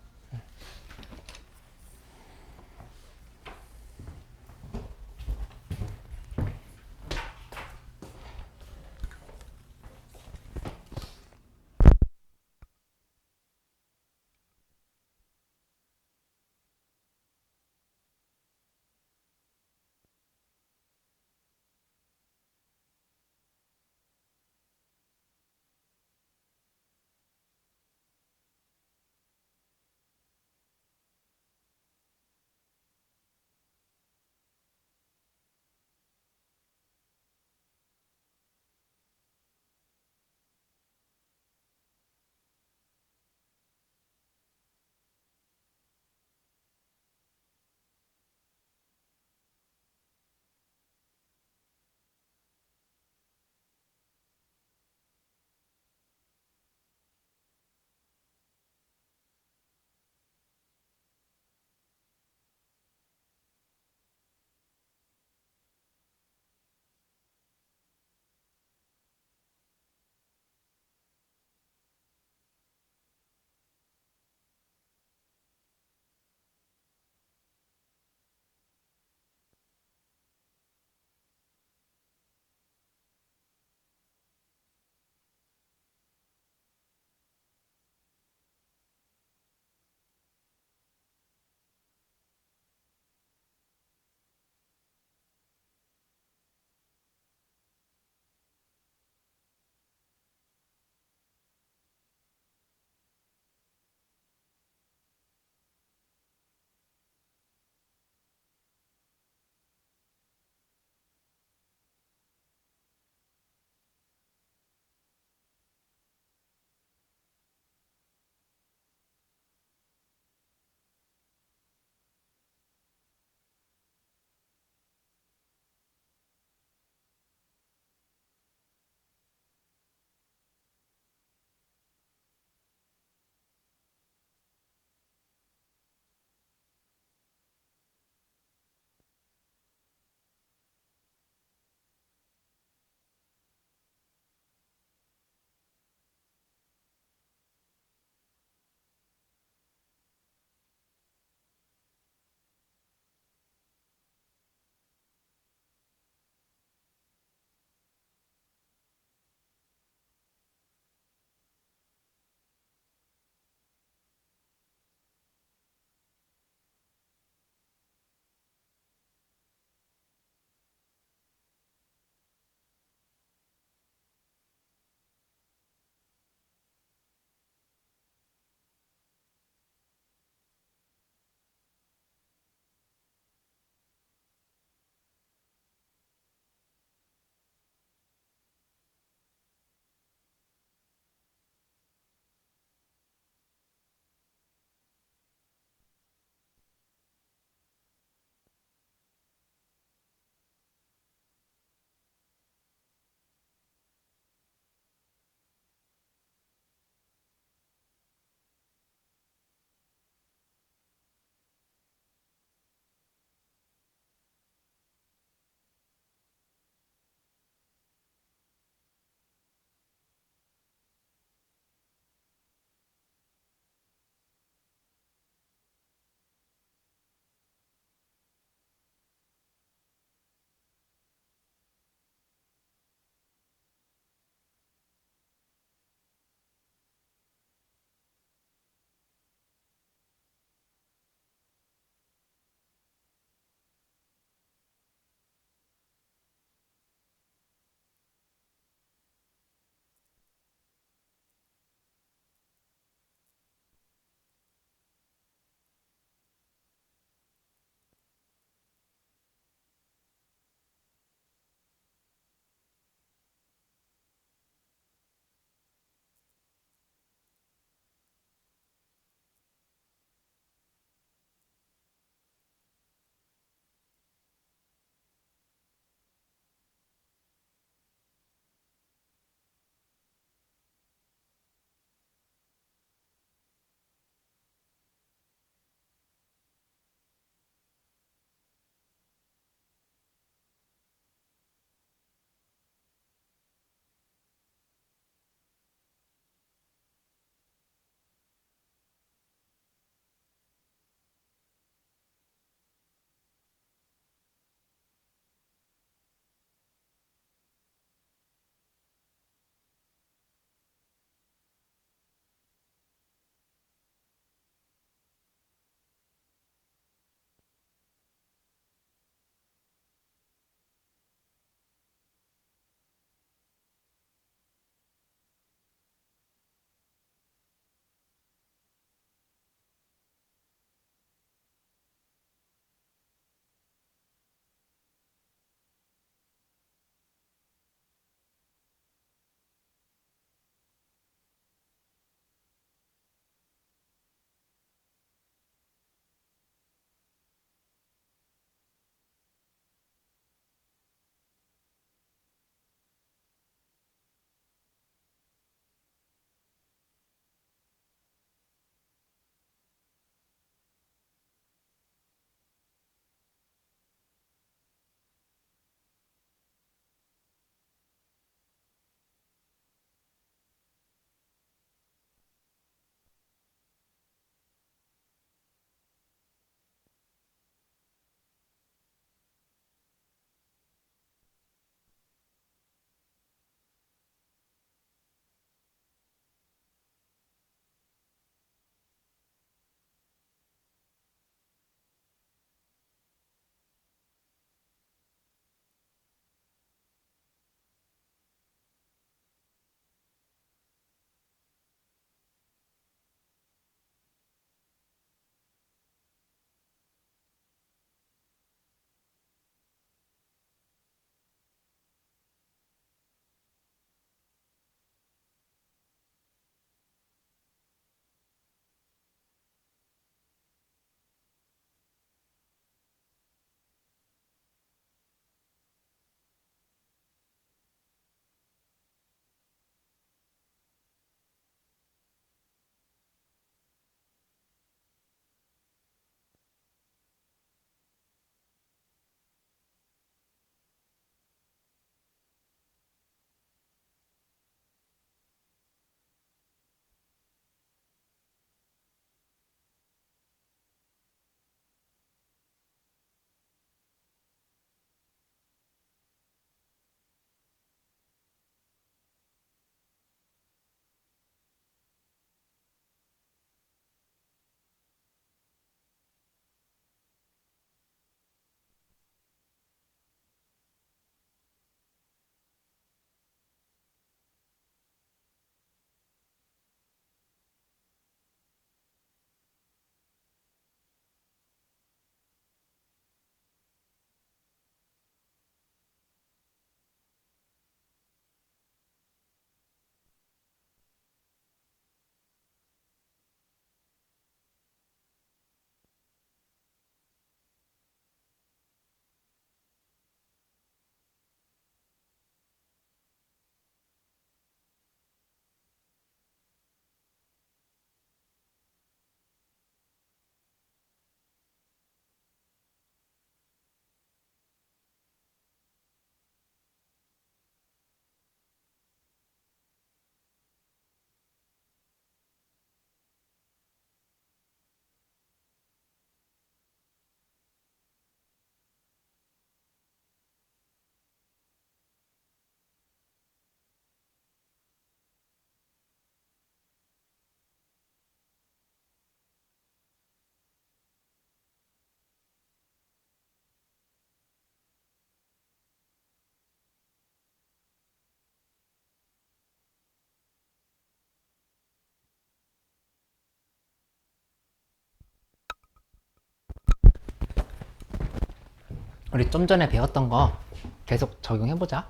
우리 좀 전에 배웠던 거 계속 적용해보자.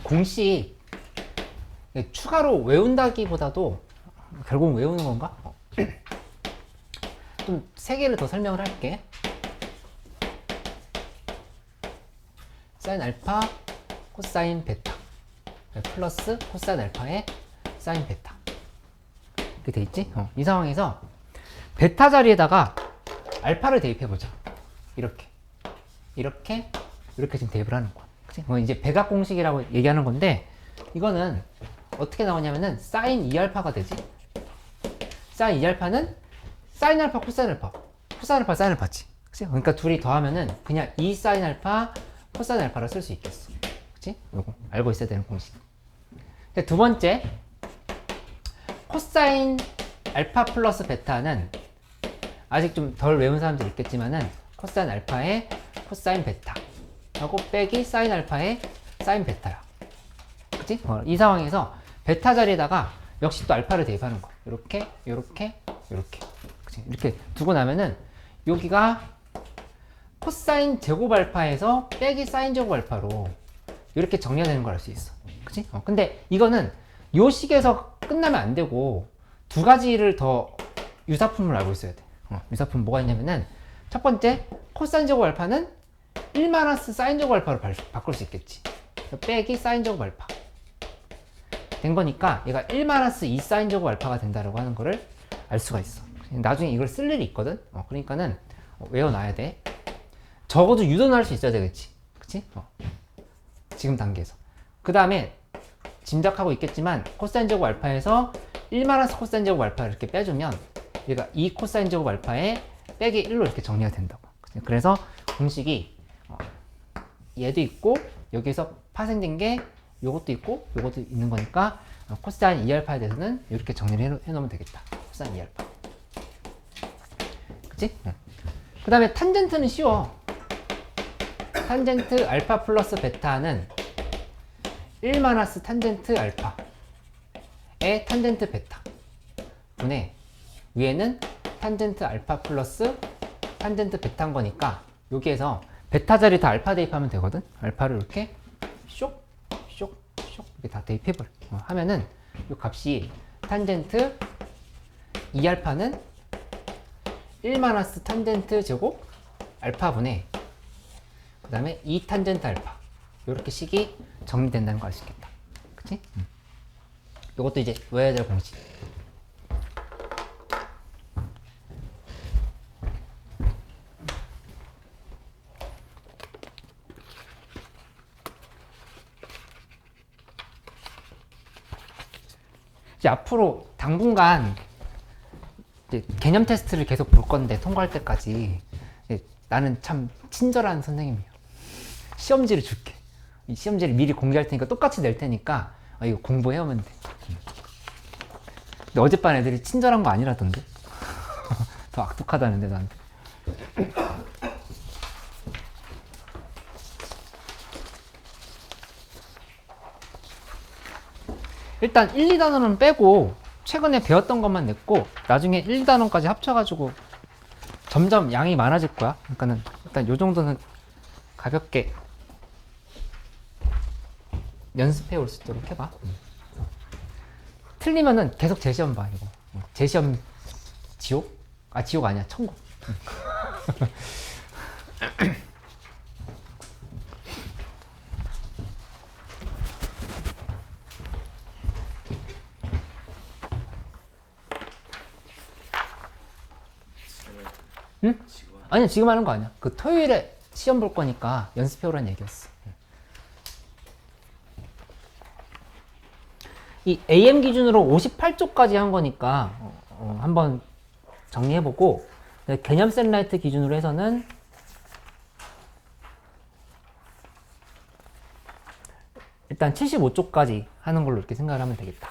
공식 추가로 외운다기보다도 결국 외우는 건가? 좀 세 개를 더 설명을 할게. 사인 알파 코사인 베타 플러스 코사인 알파의 사인 베타 이렇게 돼 있지? 이 상황에서 베타 자리에다가 알파를 대입해보자. 이렇게 지금 대입을 하는 거야. 그치? 이제 백악 공식이라고 얘기하는 건데 이거는 어떻게 나오냐면은 사인 2알파가 되지. 사인 2알파는 사인 알파 코사인 알파 사인 알파지. 그치? 그러니까 둘이 더하면은 그냥 2 사인 알파 코사인 알파를 쓸 수 있겠어. 그치? 요거 알고 있어야 되는 공식. 두 번째 코사인 알파 플러스 베타는 아직 좀 덜 외운 사람들 있겠지만은 코사인 알파의 코사인 베타 하고 빼기 사인 알파의 사인 베타야. 그치? 이 상황에서 베타 자리에다가 역시 또 알파를 대입하는 거. 요렇게 그치? 이렇게 두고 나면은 여기가 코사인 제곱 알파에서 빼기 사인 제곱 알파로 이렇게 정리가 되는 걸 알 수 있어. 그치? 근데 이거는 요 식에서 끝나면 안 되고 두 가지를 더 유사품을 알고 있어야 돼. 유사품 뭐가 있냐면은 첫 번째 코사인 제곱 알파는 1 마이너스 사인 제곱 알파로 바꿀 수 있겠지. 빼기 사인 제곱 알파 된 거니까 얘가 1 마이너스 2 사인 제곱 알파가 된다라고 하는 거를 알 수가 있어. 나중에 이걸 쓸 일이 있거든. 그러니까는 외워놔야 돼. 적어도 유도는 할 수 있어야 되겠지. 그치? 지금 단계에서. 그 다음에 짐작하고 있겠지만 코사인 제곱 알파에서 1 마이너스 코사인 제곱 알파를 이렇게 빼주면 얘가 2 코사인 제곱 알파에 빼기 1로 이렇게 정리가 된다고. 그래서 공식이 얘도 있고 여기서 파생된 게 요것도 있고 요것도 있는 거니까 코사인 2알파에 대해서는 이렇게 정리를 해놓으면 되겠다. 코사인 2알파. 그치? 그 다음에 탄젠트는 쉬워. 탄젠트 알파 플러스 베타는 1 마이너스 탄젠트 알파의 탄젠트 베타 분의 위에는 탄젠트 알파 플러스 탄젠트 베타인 거니까 여기에서 베타 자리 다 알파 대입하면 되거든. 알파를 이렇게 쇽 이렇게 다 대입해버려. 하면은 이 값이 탄젠트 2알파는 1 마이너스 탄젠트 제곱 알파분의 그 다음에 2 탄젠트 알파 이렇게 식이 정리된다는 걸 알 수 있겠다. 그치? 이것도 이제 외워야 될 공식. 이제 앞으로 당분간 이제 개념 테스트를 계속 볼 건데 통과할 때까지 나는 참 친절한 선생님이에요. 시험지를 줄게. 이 시험지를 미리 공개할 테니까 똑같이 낼 테니까 이거 공부해오면 돼. 근데 어젯밤 애들이 친절한 거 아니라던데. 더 악독하다는데 나한테. 일단 1, 2단원은 빼고 최근에 배웠던 것만 냈고 나중에 1, 2단원까지 합쳐가지고 점점 양이 많아질 거야. 그러니까는 일단 요 정도는 가볍게 연습해 올 수 있도록 해봐. 틀리면은 계속 재시험 봐. 이거 재시험 지옥? 아 지옥 아니야 천국. 응? 아니야 지금 하는 거 아니야. 그 토요일에 시험 볼 거니까 연습해 오라는 얘기였어. 이 AM 기준으로 58쪽까지 한 거니까 한번 정리해보고 개념 샌라이트 기준으로 해서는 일단 75쪽까지 하는 걸로 이렇게 생각을 하면 되겠다.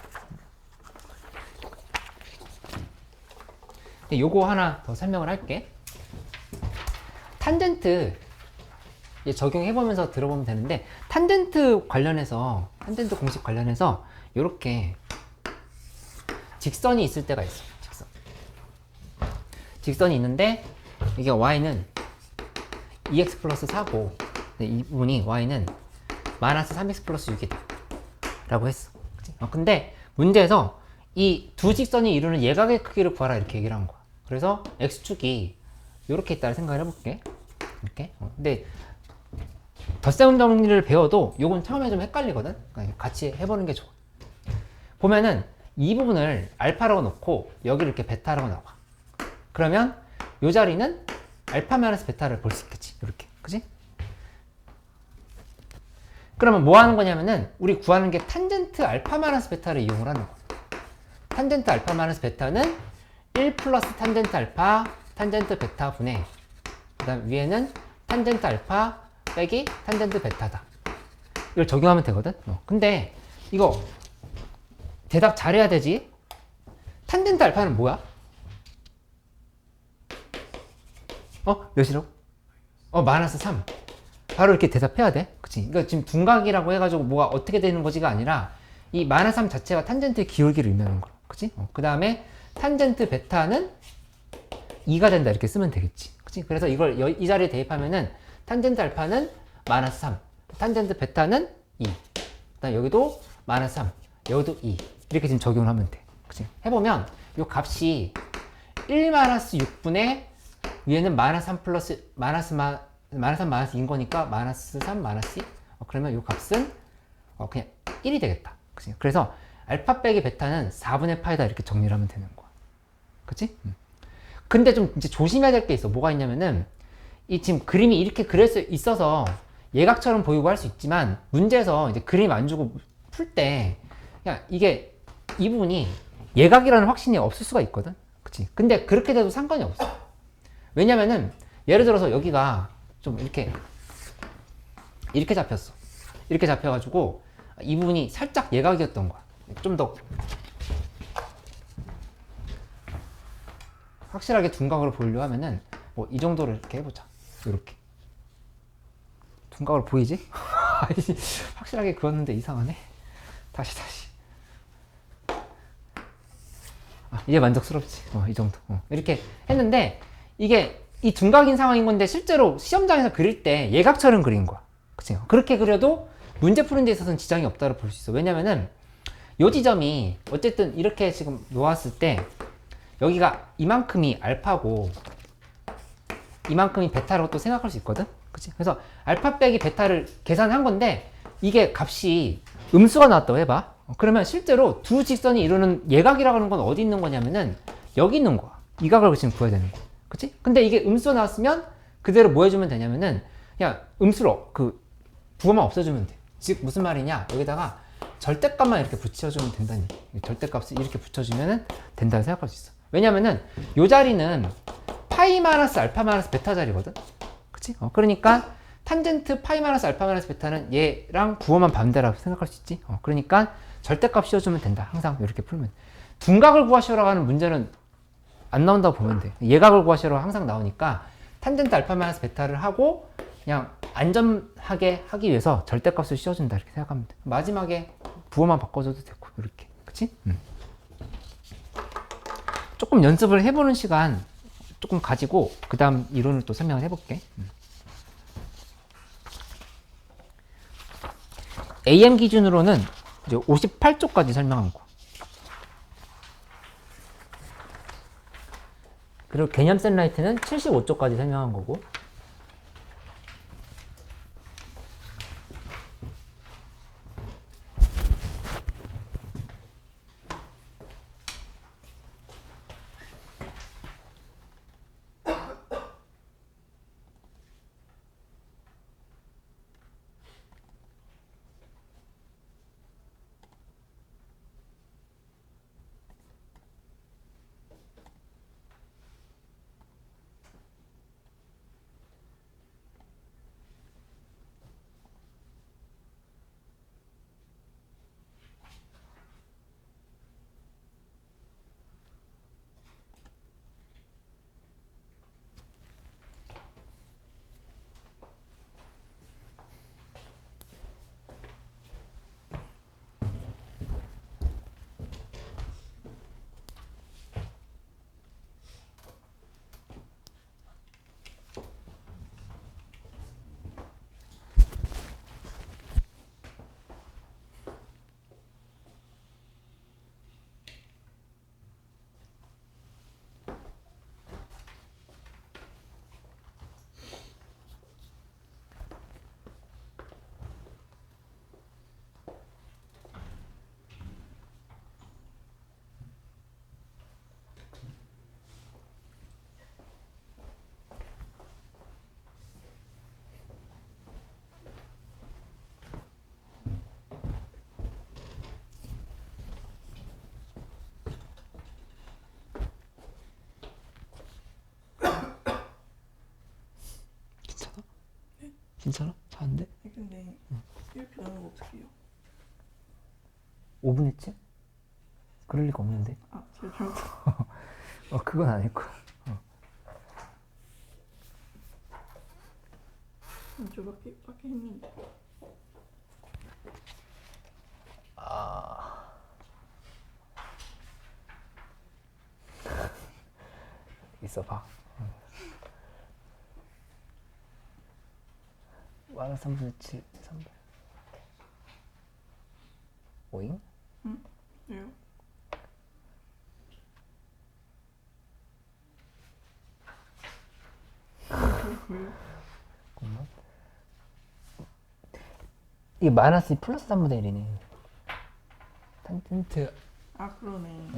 요거 하나 더 설명을 할게. 탄젠트 이제 적용해보면서 들어보면 되는데, 탄젠트 공식 관련해서 이렇게 직선이 있을 때가 있어. 직선이 있는데 이게 y는 2x 플러스 4고 이 부분이 y는 마이너스 3x 플러스 6이다 라고 했어. 그치? 근데 문제에서 이 두 직선이 이루는 예각의 크기를 구하라 이렇게 얘기를 한 거야. 그래서 x축이 이렇게 있다를 생각을 해볼게. 이렇게. 근데 덧셈 정리를 배워도 요건 처음에 좀 헷갈리거든. 그러니까 같이 해보는 게 좋아. 보면은 이 부분을 알파라고 놓고 여기를 이렇게 베타라고 나와. 그러면 이 자리는 알파 마이너스 베타를 볼 수 있겠지. 이렇게. 그지? 그러면 뭐 하는 거냐면은 우리 구하는 게 탄젠트 알파 마이너스 베타를 이용을 하는 거야. 탄젠트 알파 마이너스 베타는 1 플러스 탄젠트 알파 탄젠트 베타 분의 그 다음 위에는 탄젠트 알파 빼기 탄젠트 베타다. 이걸 적용하면 되거든. 근데 이거 대답 잘해야 되지. 탄젠트 알파는 뭐야? 몇이라고? 마이너스 3. 바로 이렇게 대답해야 돼. 그치? 그러니까 지금 둔각이라고 해가지고 뭐가 어떻게 되는 거지가 아니라 이 마이너스 3 자체가 탄젠트의 기울기를 의미하는 거야. 그치? 그 다음에 탄젠트 베타는 2가 된다. 이렇게 쓰면 되겠지. 그치? 그래서 이걸 이 자리에 대입하면은 탄젠트 알파는 마이너스 3. 탄젠트 베타는 2. 그 다음 여기도 마이너스 3. 여기도 2. 이렇게 지금 적용을 하면 돼. 그치? 해보면 이 값이 1 마이너스 6분의 위에는 마이너스 3 플러스 마이너스 2인 거니까 마이너스 3 마이너스 2. 그러면 이 값은 그냥 1이 되겠다. 그치? 그래서 알파 빼기 베타는 4분의 파이다 이렇게 정리를 하면 되는 거야. 그치? 근데 좀 이제 조심해야 될 게 있어. 뭐가 있냐면은 이 지금 그림이 이렇게 그릴 수 있어서 예각처럼 보이고 할 수 있지만 문제에서 이제 그림 안 주고 풀 때 그냥 이게 이 부분이 예각이라는 확신이 없을 수가 있거든. 그치? 근데 그렇게 돼도 상관이 없어. 왜냐면은 예를 들어서 여기가 좀 이렇게 잡혔어. 이렇게 잡혀가지고 이 부분이 살짝 예각이었던 거야. 좀 더 확실하게 둔각으로 보이려 하면은 뭐 이 정도로 이렇게 해보자. 이렇게 둔각으로 보이지? 확실하게 그었는데 이상하네. 다시 이제 만족스럽지. 이 정도. 이렇게 했는데 이게 이 둔각인 상황인 건데 실제로 시험장에서 그릴 때 예각처럼 그린 거야. 그치? 그렇게 그려도 문제 푸는 데 있어서는 지장이 없다고 볼 수 있어. 왜냐면은 요 지점이 어쨌든 이렇게 지금 놓았을 때 여기가 이만큼이 알파고 이만큼이 베타라고 또 생각할 수 있거든. 그치? 그래서 알파 빼기 베타를 계산한 건데 이게 값이 음수가 나왔다고 해봐. 그러면 실제로 두 직선이 이루는 예각이라고 하는 건 어디 있는 거냐면은 여기 있는 거야. 이 각을 지금 구해야 되는 거야. 그치? 근데 이게 음수가 나왔으면 그대로 뭐 해주면 되냐면은 그냥 음수로 그 부호만 없애주면 돼. 즉 무슨 말이냐? 여기다가 절대값만 이렇게 붙여주면 된다니. 절대값을 이렇게 붙여주면 된다고 생각할 수 있어. 왜냐면은 요 자리는 파이 마이너스 알파 마이너스 베타 자리거든. 그치? 그러니까 탄젠트 파이 마이너스 알파 마이너스 베타는 얘랑 부호만 반대라고 생각할 수 있지. 그러니까 절대값 씌워주면 된다. 항상 이렇게 풀면. 둔각을 구하시라고 하는 문제는 안 나온다고 보면 돼. 예각을 구하시라고 항상 나오니까 탄젠트 알파 마이너스 베타를 하고 그냥 안전하게 하기 위해서 절대값을 씌워준다 이렇게 생각하면 돼. 마지막에 부호만 바꿔줘도 되고 이렇게. 그치? 조금 연습을 해보는 시간 조금 가지고 그 다음 이론을 또 설명을 해볼게. AM 기준으로는 이제 58쪽까지 설명한 거. 그리고 개념 샌라이트는 75쪽까지 설명한 거고. 진짜로? 자는데? 아니, 근데 이렇게 자는 거 어떻게 해요? 5분 했지? 그럴 리가 없는데. 아, 제가 잘못. 그건 아닐 거야. 저밖에 했는데. 있어봐. 마이너스 3분의 7, 3분. 오잉? 응? 왜요? 왜요? 잠깐만. 이게 마이너스 플러스 3분의 1이네. 탄젠트. 아, 그러네.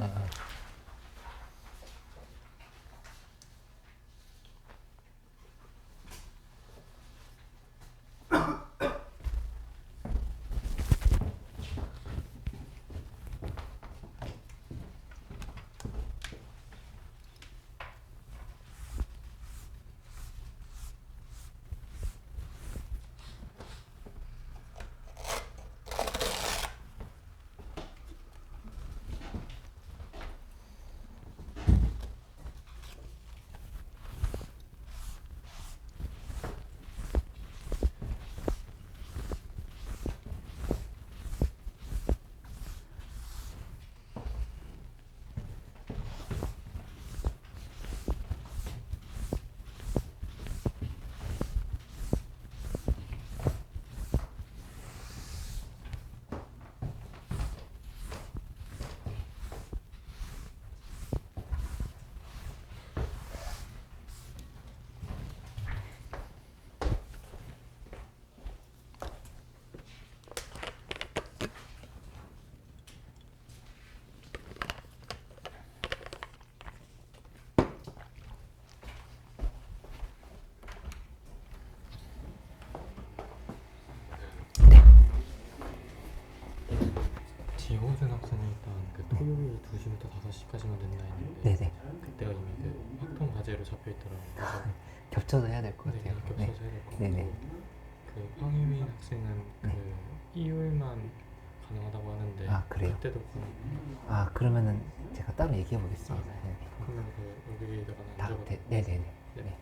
지호준 학생이 일단 그 토요일 2시부터 5시까지만 된다 했는데 네네. 그때가 이미 그 확통 과제로 잡혀 있더라고요. 그래서 겹쳐서 해야 될 것 네, 같아요. 겹쳐서 해야 될 것 같고 네네. 그 황유민 학생은 그 네. 일요일만 가능하다고 하는데 아, 그래요? 그때도 그러면은 제가 따로 얘기해 보겠습니다. 네. 그러면 그 여기에다가 다, 남겨서 네네네. 네. 네.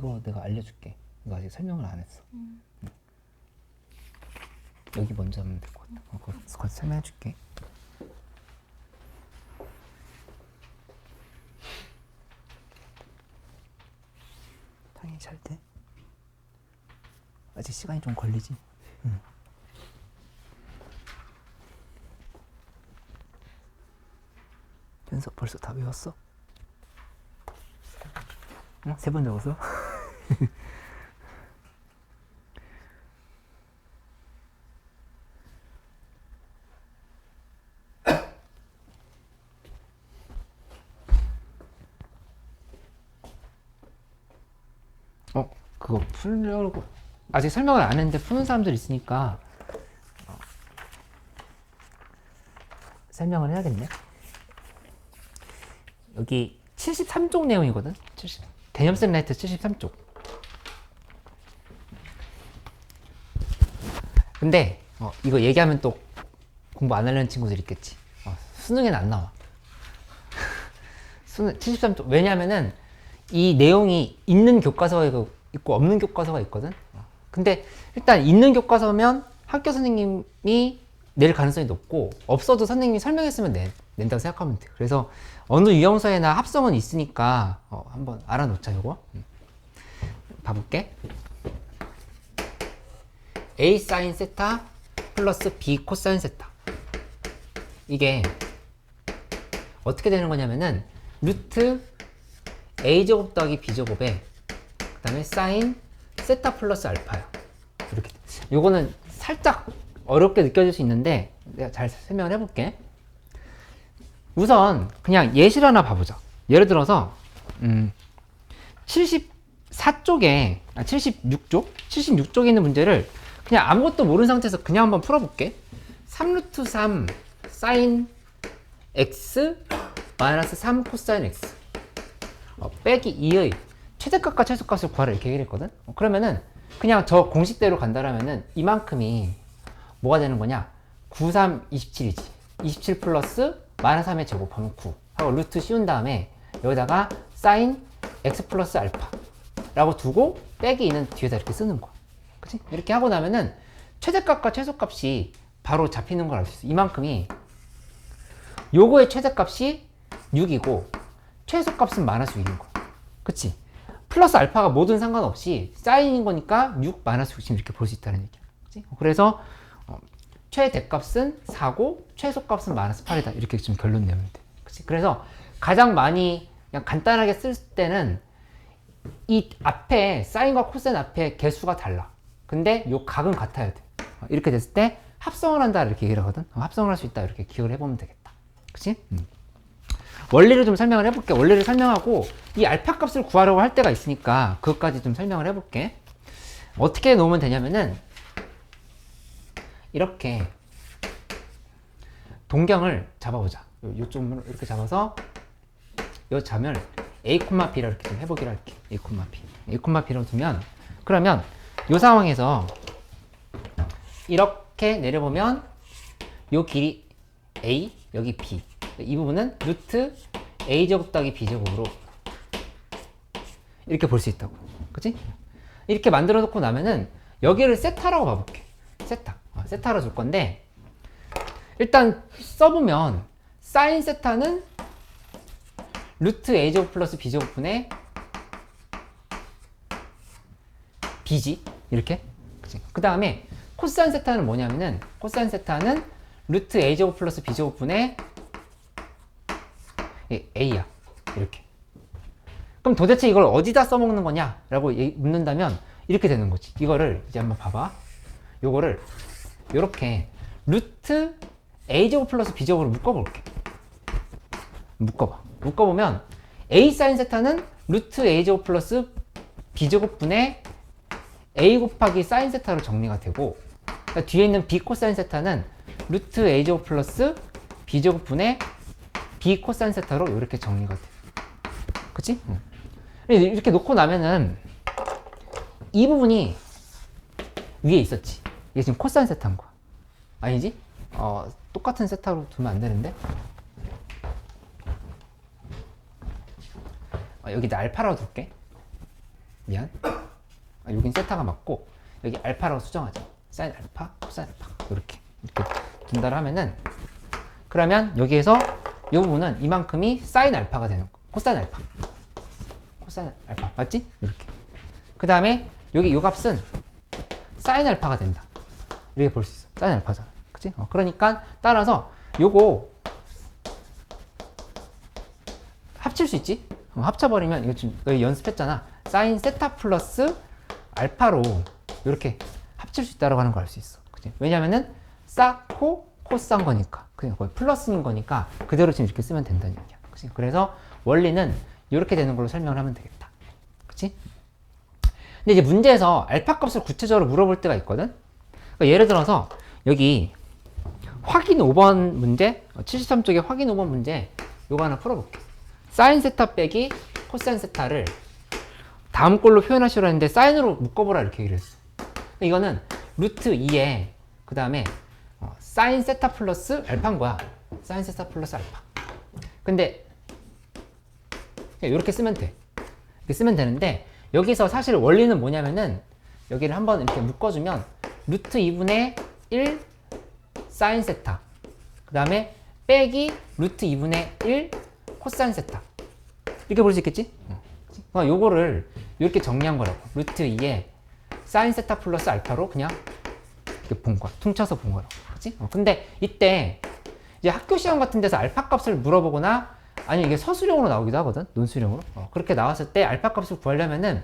이거 내가 알려줄게. 이거 아직 설명을 안 했어. 여기 먼저 하면 될 것 같아. 그거 설명해줄게. 당연히 잘 돼. 아직 시간이 좀 걸리지. 현석 벌써 다 외웠어? 어? 3번 적었어? 그거 풀려고 아직 설명을 안 했는데 푸는 사람들 있으니까 설명을 해야겠네. 여기 73쪽 내용이거든. 개념 라이트 73쪽. 근데 이거 얘기하면 또 공부 안 하려는 친구들 있겠지. 수능에는 안 나와. 수능 73쪽. 왜냐면은 이 내용이 있는 교과서에 있고 없는 교과서가 있거든. 근데 일단 있는 교과서면 학교 선생님이 낼 가능성이 높고, 없어도 선생님이 설명했으면 낸다고 생각하면 돼. 그래서 어느 유형서에나 합성은 있으니까 한번 알아놓자. 요거 봐볼게. A 사인 세타 플러스 B 코사인 세타, 이게 어떻게 되는 거냐면은 루트 A제곱 더하기 B제곱에 그 다음에 사인 세타 플러스 알파야. 이렇게. 요거는 살짝 어렵게 느껴질 수 있는데 내가 잘 설명을 해볼게. 우선 그냥 예시를 하나 봐보자. 예를 들어서 76쪽에 있는 문제를 그냥 아무것도 모르는 상태에서 그냥 한번 풀어볼게. 3루트 3 사인 x 마이너스 3 코사인 x 빼기 2의 최대값과 최소값을 구하라, 이렇게 얘기를 했거든. 그러면은 그냥 저 공식대로 간다라면은 이만큼이 뭐가 되는 거냐? 9, 3, 27이지. 27 플러스 마이너스 3의 제곱하면 9 하고 루트 씌운 다음에 여기다가 사인 x 플러스 알파 라고 두고 빼기 2는 뒤에다 이렇게 쓰는 거야. 그치? 이렇게 하고 나면은 최대값과 최소값이 바로 잡히는 걸 알 수 있어. 이만큼이 요거의 최대값이 6이고 최소값은 마이너스 6인 거야. 그치? 플러스 알파가 뭐든 상관없이 사인인 거니까 6 마이너스 60 이렇게 볼 수 있다는 얘기야. 그치? 그래서 최대값은 4고 최소값은 마이너스 8이다. 이렇게 좀 결론 내면 돼. 그치? 그래서 가장 많이 그냥 간단하게 쓸 때는 이 앞에 사인과 코사인 앞에 개수가 달라. 근데 요 각은 같아야 돼. 이렇게 됐을 때 합성을 한다, 이렇게 얘기를 하거든. 합성을 할 수 있다, 이렇게 기억을 해보면 되겠다. 그치? 원리를 좀 설명을 해볼게. 원리를 설명하고 이 알파 값을 구하려고 할 때가 있으니까 그것까지 좀 설명을 해볼게. 어떻게 놓으면 되냐면은 이렇게 동경을 잡아보자. 요쪽으로 이렇게 잡아서 요 자면 a, b라 이렇게 좀 해보기로 할게. a, b. a, b라고 두면, 그러면 요 상황에서 이렇게 내려보면 요 길이 a, 여기 b. 이 부분은 루트 a제곱 더하기 b제곱으로 이렇게 볼 수 있다고. 그치? 이렇게 만들어 놓고 나면은 여기를 세타라고 봐볼게. 세타로 줄 건데, 일단 써보면 사인 세타는 루트 a제곱 플러스 b제곱분의 b지. 이렇게. 그 다음에 코사인 세타는 뭐냐면은, 코사인 세타는 루트 a제곱 플러스 b제곱분의 a야. 이렇게. 그럼 도대체 이걸 어디다 써먹는 거냐? 라고 묻는다면 이렇게 되는 거지. 이거를 이제 한번 봐봐. 요거를 요렇게 루트 a제곱 플러스 b제곱으로 묶어볼게. 묶어보면 a 사인 세타는 루트 a제곱 플러스 b제곱분의 a 곱하기 사인 세타로 정리가 되고, 그러니까 뒤에 있는 b 코사인 세타는 루트 a제곱 플러스 b제곱분의 b 코사인 세타로 이렇게 정리가 돼. 그치? 이렇게 놓고 나면은 이 부분이 위에 있었지. 이게 지금 코사인 세타인 거야. 아니지? 똑같은 세타로 두면 안 되는데? 여기다 알파라고 둘게. 미안. 여긴 세타가 맞고 여기 알파라고 수정하자. 사인 알파, 코사인 알파 이렇게 둔다를 하면은 그러면 여기에서 이 부분은 이만큼이 사인 알파가 되는 거. 코사인 알파. 코사인 알파 맞지? 이렇게. 그 다음에 여기 이 값은 사인 알파가 된다. 이렇게 볼 수 있어. 사인 알파잖아. 그치? 그러니까 따라서 요거 합칠 수 있지? 합쳐버리면 이거 지금 너희 연습했잖아. 사인 세타 플러스 알파로 이렇게 합칠 수 있다라고 하는 걸 알 수 있어. 그치? 왜냐면은 쌓고 코스한 거니까. 그냥 거의 플러스인 거니까 그대로 지금 이렇게 쓰면 된다는 얘기야. 그치? 그래서 원리는 이렇게 되는 걸로 설명을 하면 되겠다. 그치? 근데 이제 문제에서 알파 값을 구체적으로 물어볼 때가 있거든? 그러니까 예를 들어서 여기 확인 5번 문제, 73쪽에 확인 5번 문제 요거 하나 풀어볼게. 사인 세타 빼기 코사인 세타를 다음 걸로 표현하시려 했는데 사인으로 묶어보라 이렇게 얘기를 했어. 이거는 루트 2에 그 다음에 사인 세타 플러스 알파인 거야. 사인 세타 플러스 알파. 근데 이렇게 쓰면 돼. 이렇게 쓰면 되는데 여기서 사실 원리는 뭐냐면은 여기를 한번 이렇게 묶어주면 루트 2분의 1 사인 세타 그 다음에 빼기 루트 2분의 1 코사인 세타 이렇게 볼 수 있겠지? 요거를 이렇게 정리한 거라고. 루트 2에 사인 세타 플러스 알파로 그냥 이렇게 본 거야. 퉁쳐서 본 거라고. 그치? 근데 이때 이제 학교 시험 같은 데서 알파 값을 물어보거나 아니면 이게 서술형으로 나오기도 하거든. 논술형으로. 그렇게 나왔을 때 알파 값을 구하려면은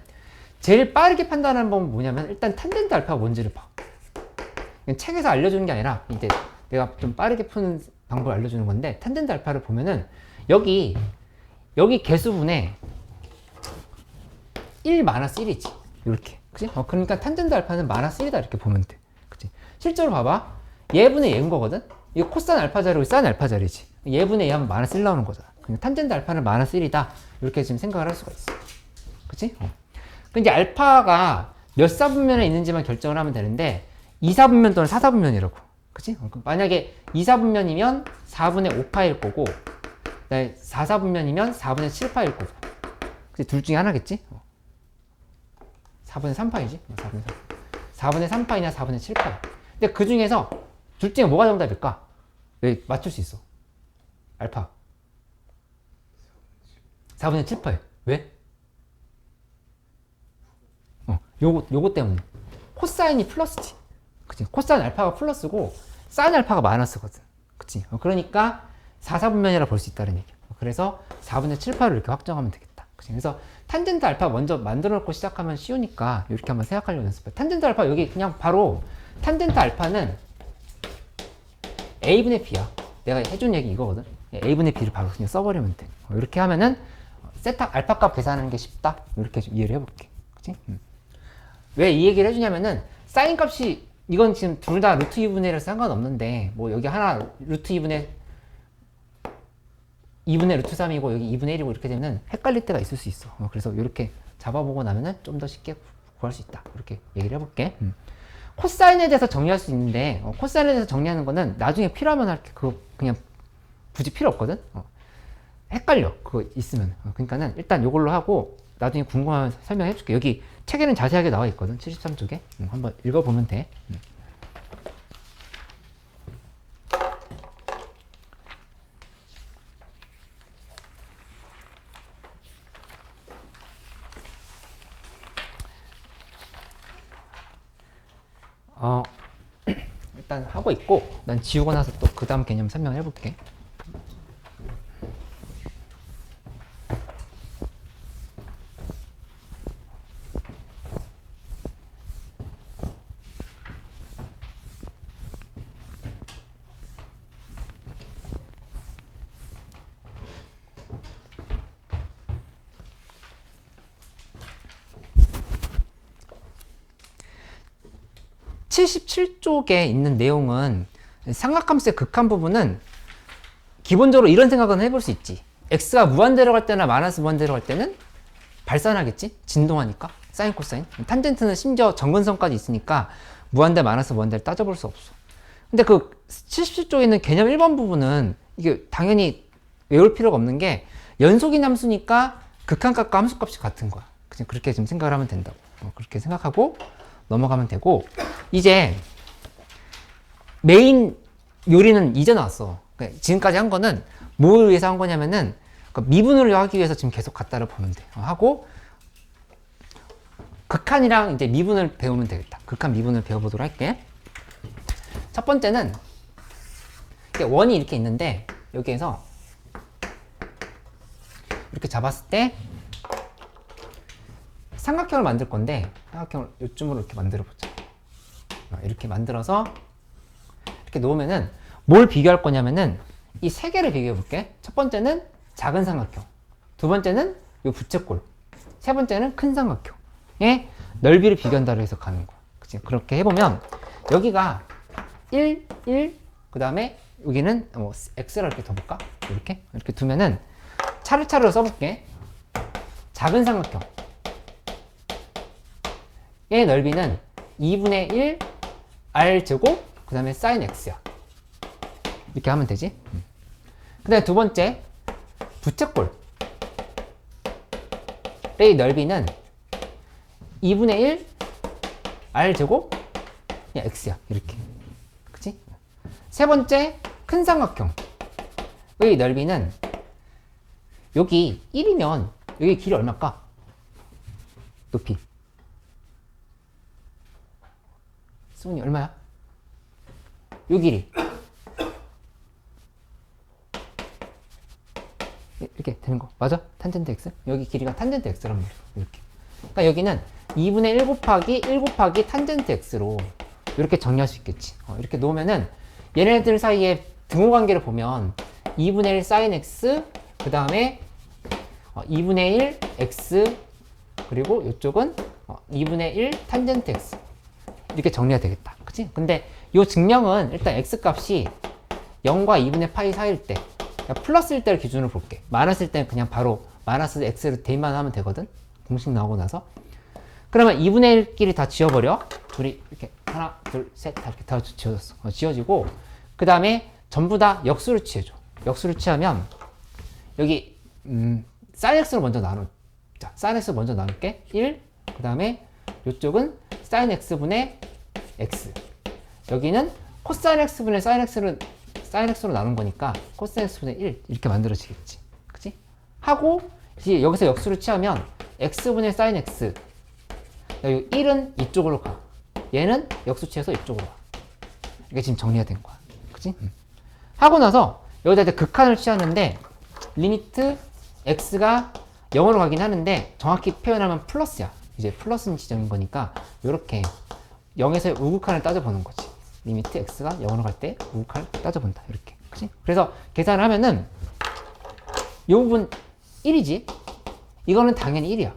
제일 빠르게 판단하는 방법은 뭐냐면 일단 탄젠트 알파가 뭔지를 봐. 책에서 알려주는 게 아니라 이제 내가 좀 빠르게 푸는 방법을 알려주는 건데 탄젠트 알파를 보면은 여기 개수분에 1 마이너스 1이지. 이렇게. 그치? 그러니까 탄젠트 알파는 마이너스 1이다. 이렇게 보면 돼. 그치? 실제로 봐봐. 얘분의 얘인 거거든? 이거 코사인 알파 자리고 사인 알파 자리지. 얘분의 얘 하면 마이너스 1 나오는 거잖아. 그러니까 탄젠트 알파는 마이너스 1이다. 이렇게 지금 생각을 할 수가 있어. 그치? 근데 알파가 몇 사분면에 있는지만 결정을 하면 되는데 2사분면 또는 4사분면이라고. 그치? 만약에 2사분면이면 4분의 5파일 거고 4사분면이면 4분의 7파일 거고. 그치? 둘 중에 하나겠지? 4분의 3파이지? 4분의 3파이냐 4분의 7파야. 근데 그 중에서 둘 중에 뭐가 정답일까? 왜 맞출 수 있어? 알파 4분의 7파야. 왜? 요거 때문에 코사인이 플러스지. 그치? 코사인 알파가 플러스고 사인 알파가 마이너스거든. 그치? 그러니까 4사분면이라 볼 수 있다는 얘기야. 그래서 4분의 7파를 이렇게 확정하면 되겠다. 그치? 그래서 탄젠트 알파 먼저 만들어 놓고 시작하면 쉬우니까 이렇게 한번 생각하려고 연습해. 탄젠트 알파 여기 그냥 바로 탄젠트 알파는 a분의 b야. 내가 해준 얘기 이거거든. a분의 b를 바로 그냥 써버리면 돼. 이렇게 하면은 세타 알파 값 계산하는 게 쉽다. 이렇게 좀 이해를 해볼게. 그치? 왜 이 얘기를 해주냐면은 사인 값이 이건 지금 둘 다 루트 2분의 1이라서 상관없는데 뭐 여기 하나 루트 2분의 루트 3이고 여기 2분의 1이고 이렇게 되면 헷갈릴 때가 있을 수 있어. 그래서 이렇게 잡아보고 나면은 좀 더 쉽게 구할 수 있다. 이렇게 얘기를 해볼게. 코사인에 대해서 정리할 수 있는데 코사인에 대해서 정리하는 거는 나중에 필요하면 할게. 그거 그냥 굳이 필요 없거든. 헷갈려. 그거 있으면. 그러니까는 일단 이걸로 하고 나중에 궁금하면 설명해 줄게. 여기 책에는 자세하게 나와 있거든. 73쪽에. 한번 읽어보면 돼. 일단 하고 있고 난 지우고 나서 또 그 다음 개념 설명해 볼게. (77쪽에) 있는 내용은 삼각함수의 극한 부분은 기본적으로 이런 생각은 해볼 수 있지. x가 무한대로 갈 때나 마이너스 무한대로 갈 때는 발산하겠지. 진동하니까 사인 코사인. 탄젠트는 심지어 정근선까지 있으니까 무한대 마이너스 무한대를 따져볼 수 없어. 근데 그 77쪽에 있는 개념 1번 부분은 이게 당연히 외울 필요가 없는 게 연속인 함수니까 극한값과 함수값이 같은 거야. 그냥 그렇게 좀 생각을 하면 된다고. 그렇게 생각하고 넘어가면 되고, 이제 메인 요리는 이제 나왔어. 그러니까 지금까지 한 거는 뭘 위해서 한 거냐면은 미분을 하기 위해서 지금 계속 갖다를 보면 돼. 하고 극한이랑 이제 미분을 배우면 되겠다. 극한 미분을 배워보도록 할게. 첫 번째는 원이 이렇게 있는데 여기에서 이렇게 잡았을 때 삼각형을 만들 건데 삼각형을 요쯤으로 이렇게 만들어 보자. 이렇게 만들어서 이렇게 놓으면은 뭘 비교할 거냐면은 이 세 개를 비교해 볼게. 첫 번째는 작은 삼각형, 두 번째는 이 부채꼴, 세 번째는 큰 삼각형의 넓이를 비교한다고 해서 가는 거야. 그치? 그렇게 해보면 여기가 1, 1, 그 다음에 여기는 뭐 x를 이렇게 둬볼까? 이렇게 두면은 차례차례로 써볼게. 작은 삼각형 의 넓이는 2분의 1 r 제곱 그 다음에 sin x야. 이렇게 하면 되지. 그 다음에 두 번째 부채꼴의 넓이는 2분의 1 r 제곱 x야. 이렇게. 그치? 세 번째 큰 삼각형의 넓이는 여기 1이면 여기 길이 얼마일까? 높이 승훈이 얼마야? 요 길이 이렇게 되는 거 맞아? 탄젠트 x? 여기 길이가 탄젠트 x란 말이야. 이렇게. 그러니까 여기는 2분의 1 곱하기 1 곱하기 탄젠트 x로 이렇게 정리할 수 있겠지. 이렇게 놓으면은 얘네들 사이에 등호관계를 보면 2분의 1 sin x 그 다음에 2분의 1 x 그리고 이쪽은 2분의 1 탄젠트 x 이렇게 정리가 되겠다. 그치? 근데 이 증명은 일단 x 값이 0과 2분의 파이 사이일 때 플러스일 때를 기준으로 볼게. 마이너스일 때는 그냥 바로 마이너스 x를 대입만 하면 되거든. 공식 나오고 나서. 그러면 2분의 1끼리 다 지워버려. 둘이 이렇게 하나 둘 셋 다 이렇게 다 지워졌어. 지워지고 그 다음에 전부 다 역수를 취해줘. 역수를 취하면 여기 sin x로 먼저 나누. 자, sin x 먼저 나눌게. 1. 그 다음에 이쪽은 sin x분의 x. 여기는 cos x분의 sin x로 나눈 거니까 cos x분의 1 이렇게 만들어지겠지. 그치? 하고 이제 여기서 역수를 취하면 x분의 sin x. 여기 1은 이쪽으로 가. 얘는 역수 취해서 이쪽으로 와. 이게 지금 정리가 된 거야. 그치? 하고 나서 여기다 이제 극한을 취하는데 리미트 x가 0으로 가긴 하는데 정확히 표현하면 플러스야. 이제 플러스는 지점인 거니까 이렇게 0에서 우극한을 따져보는 거지. 리미트 x가 0으로 갈 때 우극한을 따져본다. 이렇게. 그치? 그래서 계산을 하면은 이 부분 1이지? 이거는 당연히 1이야.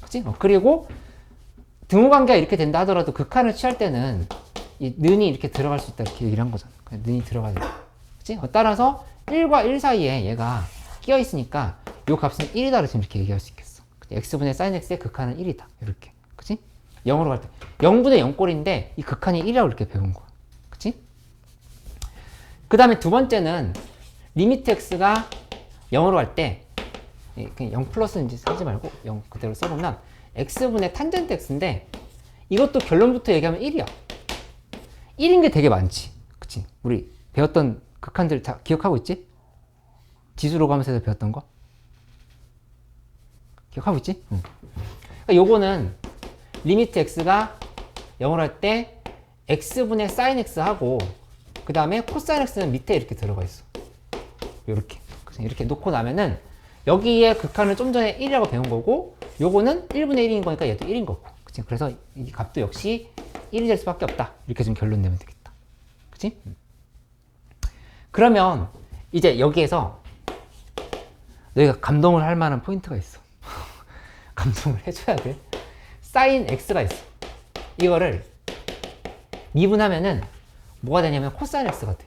그치? 그리고 등호관계가 이렇게 된다 하더라도 극한을 취할 때는 이 는이 이렇게 들어갈 수 있다. 이렇게 얘기를 한 거잖아. 는이 들어가야 돼. 그치? 따라서 1과 1 사이에 얘가 끼어 있으니까 이 값은 1이다. 지금 이렇게 얘기할 수 있겠어. x분의 sin x의 극한은 1이다. 이렇게. 그치? 0으로 갈 때. 0분의 0꼴인데 이 극한이 1이라고 이렇게 배운 거야. 그치? 그 다음에 두 번째는 리미트 x가 0으로 갈 때 그냥 0 플러스는 이제 하지 말고 0 그대로 써보면 x분의 탄젠트 x인데 이것도 결론부터 얘기하면 1이야. 1인 게 되게 많지. 그치? 우리 배웠던 극한들 다 기억하고 있지? 지수로 가면서 배웠던 거? 기억하고 있지? 응. 그러니까 요거는 리미트 x가 0으로 할 때 x분의 sin x 하고 그 다음에 cosine x는 밑에 이렇게 들어가 있어. 요렇게. 이렇게 놓고 나면은 여기에 극한을 좀 전에 1이라고 배운 거고 요거는 1분의 1인 거니까 얘도 1인 거고. 그치? 그래서 이 값도 역시 1이 될 수밖에 없다. 이렇게 좀 결론 내면 되겠다. 그치? 그러면 이제 여기에서 너희가 감동을 할 만한 포인트가 있어. 감동을 해줘야 돼. sin x가 있어. 이거를 미분하면은 뭐가 되냐면 cosine x가 돼.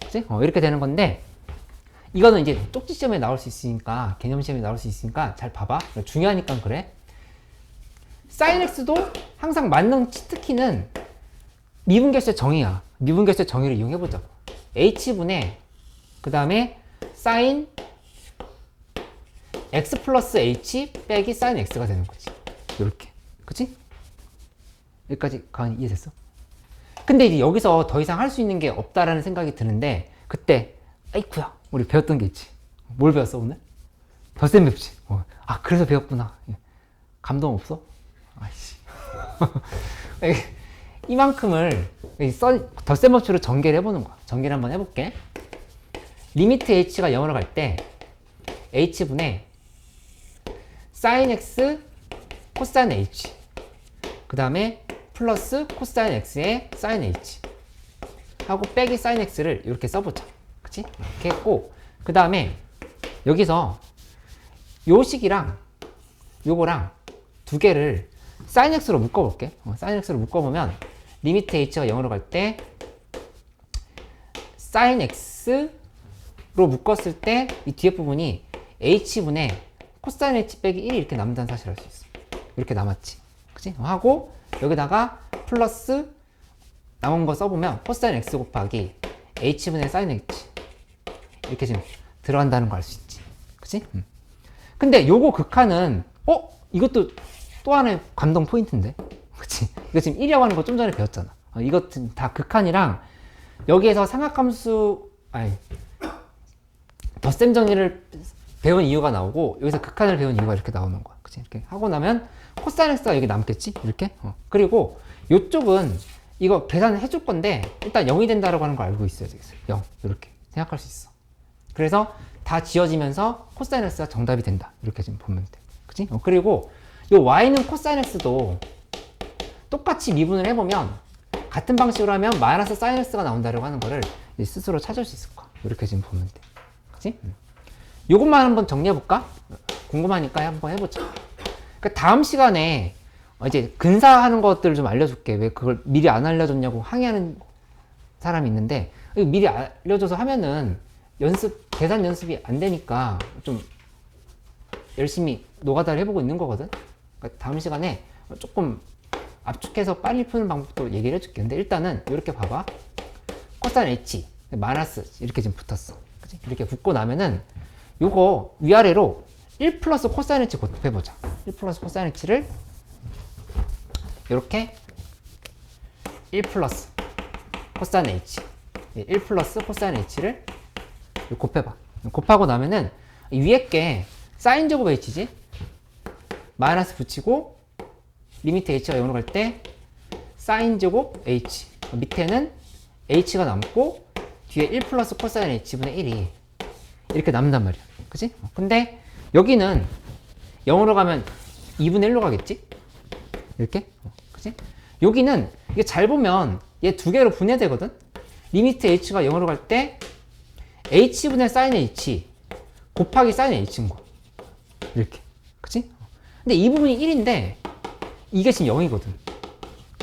그치? 이렇게 되는 건데 이거는 이제 쪽지 시험에 나올 수 있으니까 개념 시험에 나올 수 있으니까 잘 봐봐. 중요하니까 그래. sin x도 항상 맞는 치트키는 미분계수의 정의야. 미분계수의 정의를 이용해보자. h분의 그 다음에 sin x 플러스 h 빼기 사인 x가 되는 거지. 이렇게. 그치? 여기까지 가은이 이해됐어? 근데 이제 여기서 더 이상 할 수 있는 게 없다라는 생각이 드는데 그때 아이쿠야 우리 배웠던 게 있지. 뭘 배웠어 오늘? 덧셈 맵지. 아 그래서 배웠구나. 감동 없어? 아이씨. 이만큼을 덧셈 법칙으로 전개를 해보는 거야. 전개를 한번 해볼게. 리미트 h가 0으로 갈 때 h분의 sin x 코사인 h 그 다음에 플러스 코사인 x의 sin h 하고 빼기 sin x를 이렇게 써보자. 그치? 이렇게 했고 그 다음에 여기서 요 식이랑 요거랑 두 개를 sin x로 묶어볼게. sin x로 묶어보면 리미트 h가 0으로 갈 때 sin x로 묶었을 때 이 뒤에 부분이 h분의 코사인 h 빼기 1이 이렇게 남는다는 사실을 알 수 있어. 이렇게 남았지. 그치? 하고 여기다가 플러스 남은 거 써보면 코사인 x 곱하기 h분의 sin h 이렇게 지금 들어간다는 거 알 수 있지. 그치? 근데 요거 극한은 이것도 또 하나의 감동 포인트인데 그치? 이거 지금 1이라고 하는 거 좀 전에 배웠잖아. 이것은 다 극한이랑 여기에서 삼각함수 덧셈 정리를 배운 이유가 나오고 여기서 극한을 배운 이유가 이렇게 나오는 거야. 그치? 이렇게 하고 나면 코사인 x가 여기 남겠지? 이렇게. 그리고 요쪽은 이거 계산을 해줄 건데 일단 0이 된다라고 하는 거 알고 있어야 되겠어요. 0 이렇게 생각할 수 있어. 그래서 다 지워지면서 코사인 x가 정답이 된다. 이렇게 지금 보면 돼. 그치? 그리고 요 y는 코사인 x도 똑같이 미분을 해보면 같은 방식으로 하면 마이너스 사인 x가 나온다라고 하는 거를 스스로 찾을 수 있을 거야. 이렇게 지금 보면 돼. 그치? 요것만 한번 정리해볼까? 궁금하니까 한번 해보자. 그 다음 시간에 이제 근사하는 것들을 좀 알려줄게. 왜 그걸 미리 안 알려줬냐고 항의하는 사람이 있는데 미리 알려줘서 하면은 계산 연습이 안 되니까 좀 열심히 노가다를 해보고 있는 거거든. 그러니까 다음 시간에 조금 압축해서 빨리 푸는 방법도 얘기를 해줄게. 근데 일단은 이렇게 봐봐. 코사인 h 마이너스 이렇게 지금 붙었어. 그치? 이렇게 붙고 나면은 요거 위아래로 1 플러스 코사인 h 곱해보자. 1 플러스 코사인 h를 이렇게 1 플러스 코사인 h 1 플러스 코사인 h를 곱해봐. 곱하고 나면은 위에 게 사인 제곱 h지 마이너스 붙이고 리미트 h가 0으로 갈 때 사인 제곱 h 밑에는 h가 남고 뒤에 1 플러스 코사인 h분의 1이 이렇게 남는단 말이야. 그치? 근데 여기는 0으로 가면 2분의 1로 가겠지? 이렇게? 그치? 여기는 이게 잘 보면 얘 두 개로 분해되거든? 리미트 h가 0으로 갈 때 h분의 사인 h 곱하기 사인 h인 거. 이렇게. 그치? 근데 이 부분이 1인데 이게 지금 0이거든.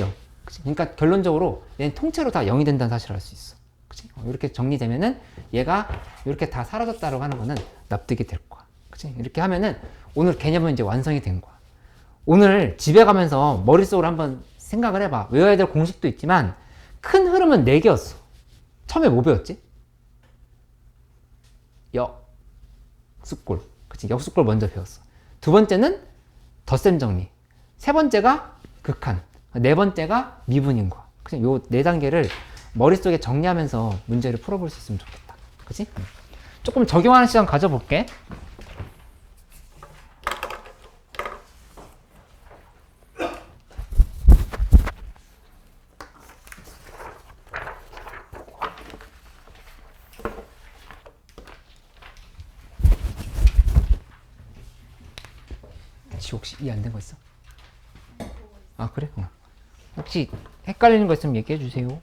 0. 그치? 그러니까 결론적으로 얘는 통째로 다 0이 된다는 사실을 알 수 있어. 그치? 이렇게 정리되면은 얘가 이렇게 다 사라졌다고 하는 거는 납득이 될 거야. 그치? 이렇게 하면은 오늘 개념은 이제 완성이 된 거야. 오늘 집에 가면서 머릿속으로 한번 생각을 해봐. 외워야 될 공식도 있지만 큰 흐름은 4개였어. 처음에 뭐 배웠지? 역수꼴. 그치? 역수꼴 먼저 배웠어. 두 번째는 덧셈 정리. 세 번째가 극한. 네 번째가 미분인 거야. 그치? 요 4단계를 머릿속에 정리하면서 문제를 풀어볼 수 있으면 좋겠다. 그치? 조금 적용하는 시간 가져볼게. 혹시 이해 안 된 거 있어? 아 그래? 혹시 헷갈리는 거 있으면 얘기해 주세요.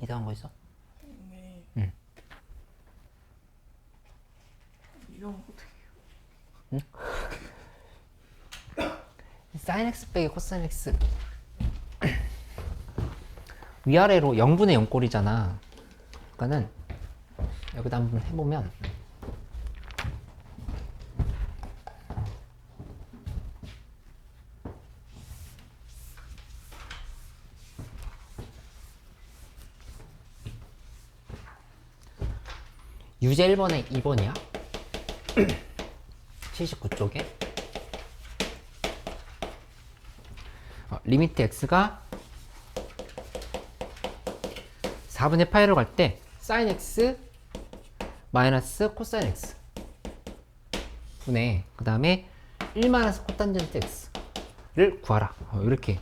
이상한 거 있어? 네. 응. 이런 거 어떻게? 사인 x 빼기 코사인 x 위아래로 0분의 0꼴이잖아. 그러니까는 여기다 한번 해보면 유제 1번에 2번이야. 79쪽에 리미트 x가 4분의 파이로 갈 때 sin x 마이너스 코사인 x 분의 그 다음에 1 마이너스 코탄젠트 x를 구하라. 이렇게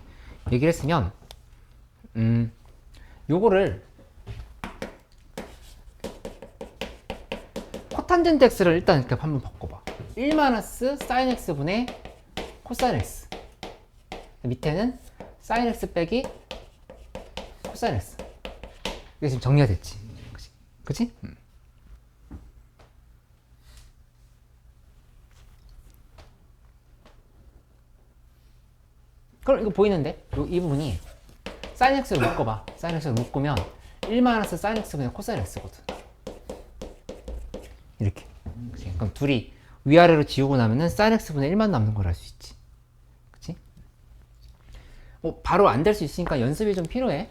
얘기를 했으면 요거를 코탄젠트 x를 일단 이렇게 한번 바꿔봐. 1 마이너스 sin x 분의 코사인 x 밑에는 sin x 빼기 코사인 x. 이게 지금 정리가 됐지. 그치? 그럼 이거 보이는데? 이 부분이 sin x를 묶어봐. sin x를 묶으면 1 마이너스 sin x 분의 코사인 x거든. 이렇게. 그치? 그럼 둘이 위아래로 지우고 나면은 sin x분의 1만 남는 걸 알 수 있지. 그치? 바로 안 될 수 있으니까 연습이 좀 필요해.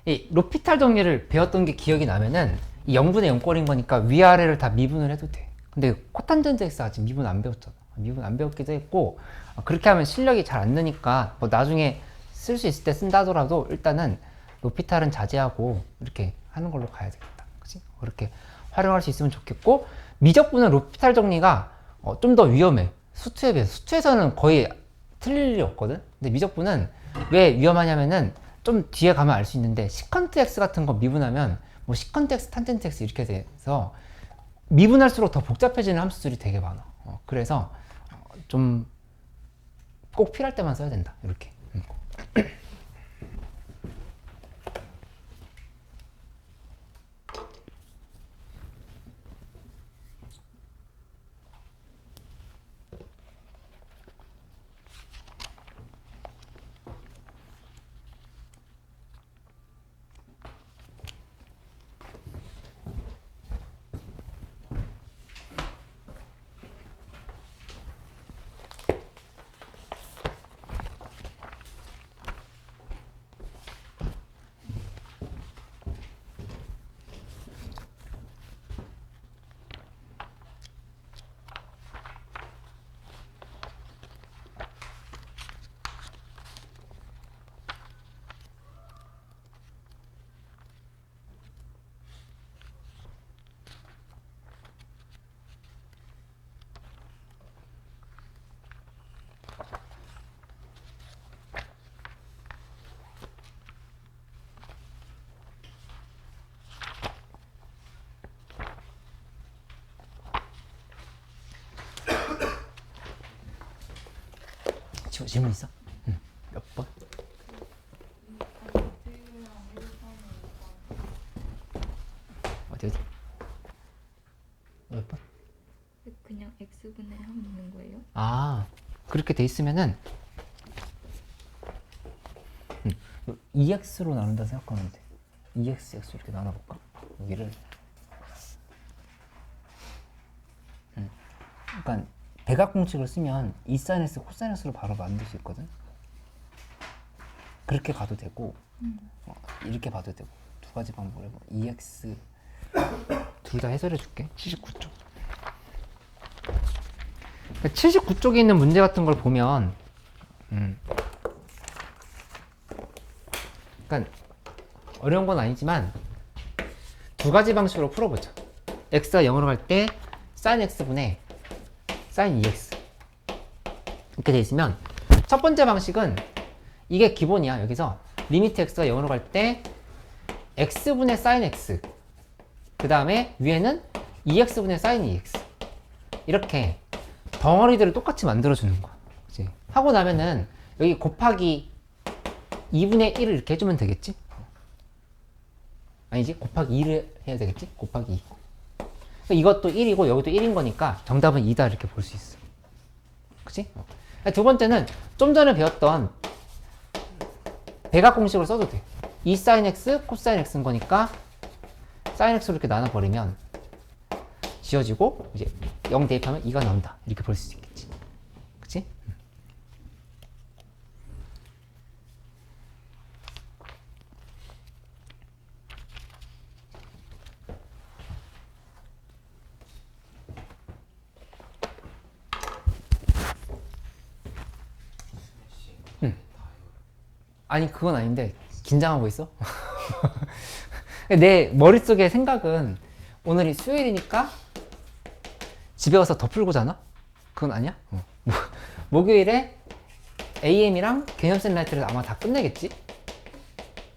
이 로피탈 정리를 배웠던 게 기억이 나면은 이 0분의 0꼴인 거니까 위아래를 다 미분을 해도 돼. 근데 코탄젠트 x 아직 미분 안 배웠잖아. 미분 안 배웠기도 했고 그렇게 하면 실력이 잘 안 느니까 뭐 나중에 쓸 수 있을 때 쓴다 하더라도 일단은 로피탈은 자제하고 이렇게 하는 걸로 가야 되겠다. 그치? 그렇게 활용할 수 있으면 좋겠고 미적분은 로피탈 정리가 좀 더 위험해. 수투에 비해서. 수투에서는 거의 틀릴 일이 없거든. 근데 미적분은 왜 위험하냐면은 좀 뒤에 가면 알 수 있는데 시컨트 x 같은 거 미분하면 뭐 시컨트 x, 탄젠트 x 이렇게 돼서 미분할수록 더 복잡해지는 함수들이 되게 많아. 그래서 좀 꼭 필요할 때만 써야 된다. 이렇게. 질문 있어? 응. 몇 번? 어디? 몇 번? 그냥 x분의 하면 되는 거예요? 아, 그렇게 돼 있으면은 2x로 나눈다 생각하면 돼. 2x, x 이렇게 나눠볼까? 여기를 그러니까 대각공식을 쓰면 2sin x, 코사인 x로 바로 만들 수 있거든. 그렇게 가도 되고 이렇게 봐도 되고 두 가지 방법을 해봐. 2x 둘 다 해설해 줄게. 79쪽. 79쪽에 있는 문제 같은 걸 보면 그러니까 어려운 건 아니지만 두 가지 방식으로 풀어보자. x가 0으로 갈 때 sin x분의 sin 2x 이렇게 돼 있으면 첫 번째 방식은 이게 기본이야. 여기서 리미트 x가 0으로 갈 때 x분의 sin x 그 다음에 위에는 2x분의 sin 2x 이렇게 덩어리들을 똑같이 만들어주는 거야. 그치? 하고 나면은 여기 곱하기 2분의 1을 이렇게 해주면 되겠지? 아니지? 곱하기 2를 해야 되겠지? 곱하기 2. 그러니까 이것도 1이고 여기도 1인 거니까 정답은 2다 이렇게 볼 수 있어. 그치? 두 번째는 좀 전에 배웠던 배각 공식으로 써도 돼. 2 sin x, 코사인 x인 거니까 sin x로 이렇게 나눠버리면 지워지고 이제 0 대입하면 2가 나온다. 이렇게 볼 수 있겠지. 그치? 아니 그건 아닌데 긴장하고 있어? 내 머릿속의 생각은 오늘이 수요일이니까 집에 와서 더 풀고 자나? 그건 아니야? 목요일에 AM이랑 개념 샌라이트를 아마 다 끝내겠지?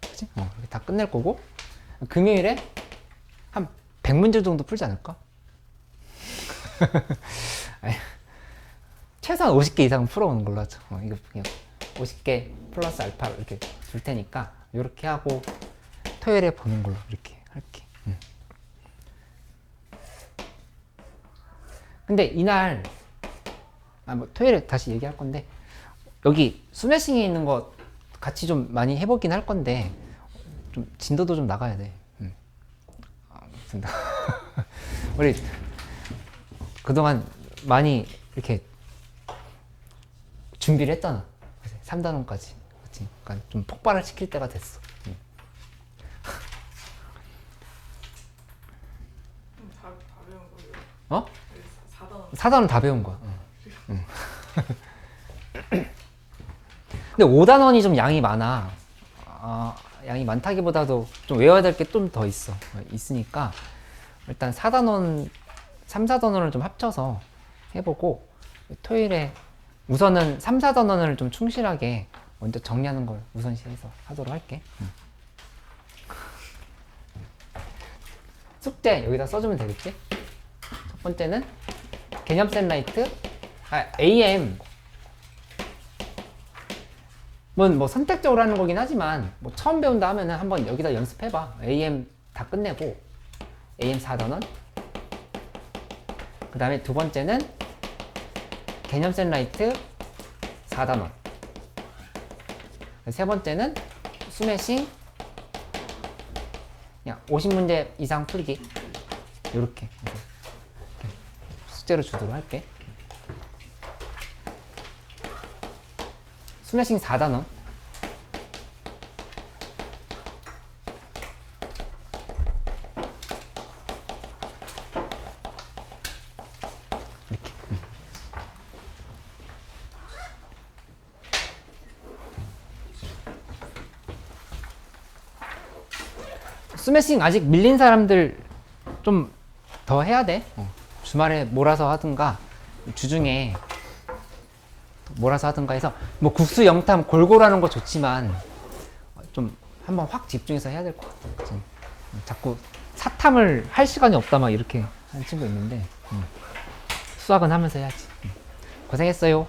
그치? 이렇게 다 끝낼 거고 금요일에 한 100문제 정도 풀지 않을까? 아니, 최소한 50개 이상은 풀어오는 걸로 하죠. 이거 그냥 50개 플러스 알파 이렇게 줄 테니까 이렇게 하고 토요일에 보는 걸로 이렇게 할게. 근데 이날 뭐 토요일에 다시 얘기할 건데 여기 스매싱에 있는 거 같이 좀 많이 해보긴 할 건데 좀 진도도 좀 나가야 돼. 아무튼 우리 그동안 많이 이렇게 준비를 했잖아. 3단원까지. 그치? 그러니까 좀 폭발을 시킬 때가 됐어. 다 배운 거예요? 어? 4단원 4단원 다 배운 거야. 근데 5단원이 좀 양이 많아. 양이 많다기보다도 좀 외워야 될 게 좀 더 있어. 있으니까 일단 4단원, 3, 4단원을 좀 합쳐서 해보고 토요일에 우선은 3, 4단원을 좀 충실하게 먼저 정리하는 걸 우선시해서 하도록 할게. 숙제 여기다 써주면 되겠지? 첫 번째는 개념 샌라이트, AM. 뭐 선택적으로 하는 거긴 하지만 뭐 처음 배운다 하면은 한번 여기다 연습해봐. AM 다 끝내고 AM 4단원. 그 다음에 두 번째는 개념 샌라이트 4단원. 세 번째는 스매싱 그냥 50문제 이상 풀기. 요렇게 숙제로 주도록 할게. 스매싱 4단원. 이렇게. 스매싱 아직 밀린 사람들 좀 더 해야 돼. 주말에 몰아서 하든가 주중에 몰아서 하든가 해서 뭐 국수 영탐 골고루 하는 거 좋지만 좀 한번 확 집중해서 해야 될 것 같아. 그치? 자꾸 사탐을 할 시간이 없다 막 이렇게 하는 친구 있는데 수학은 하면서 해야지. 고생했어요.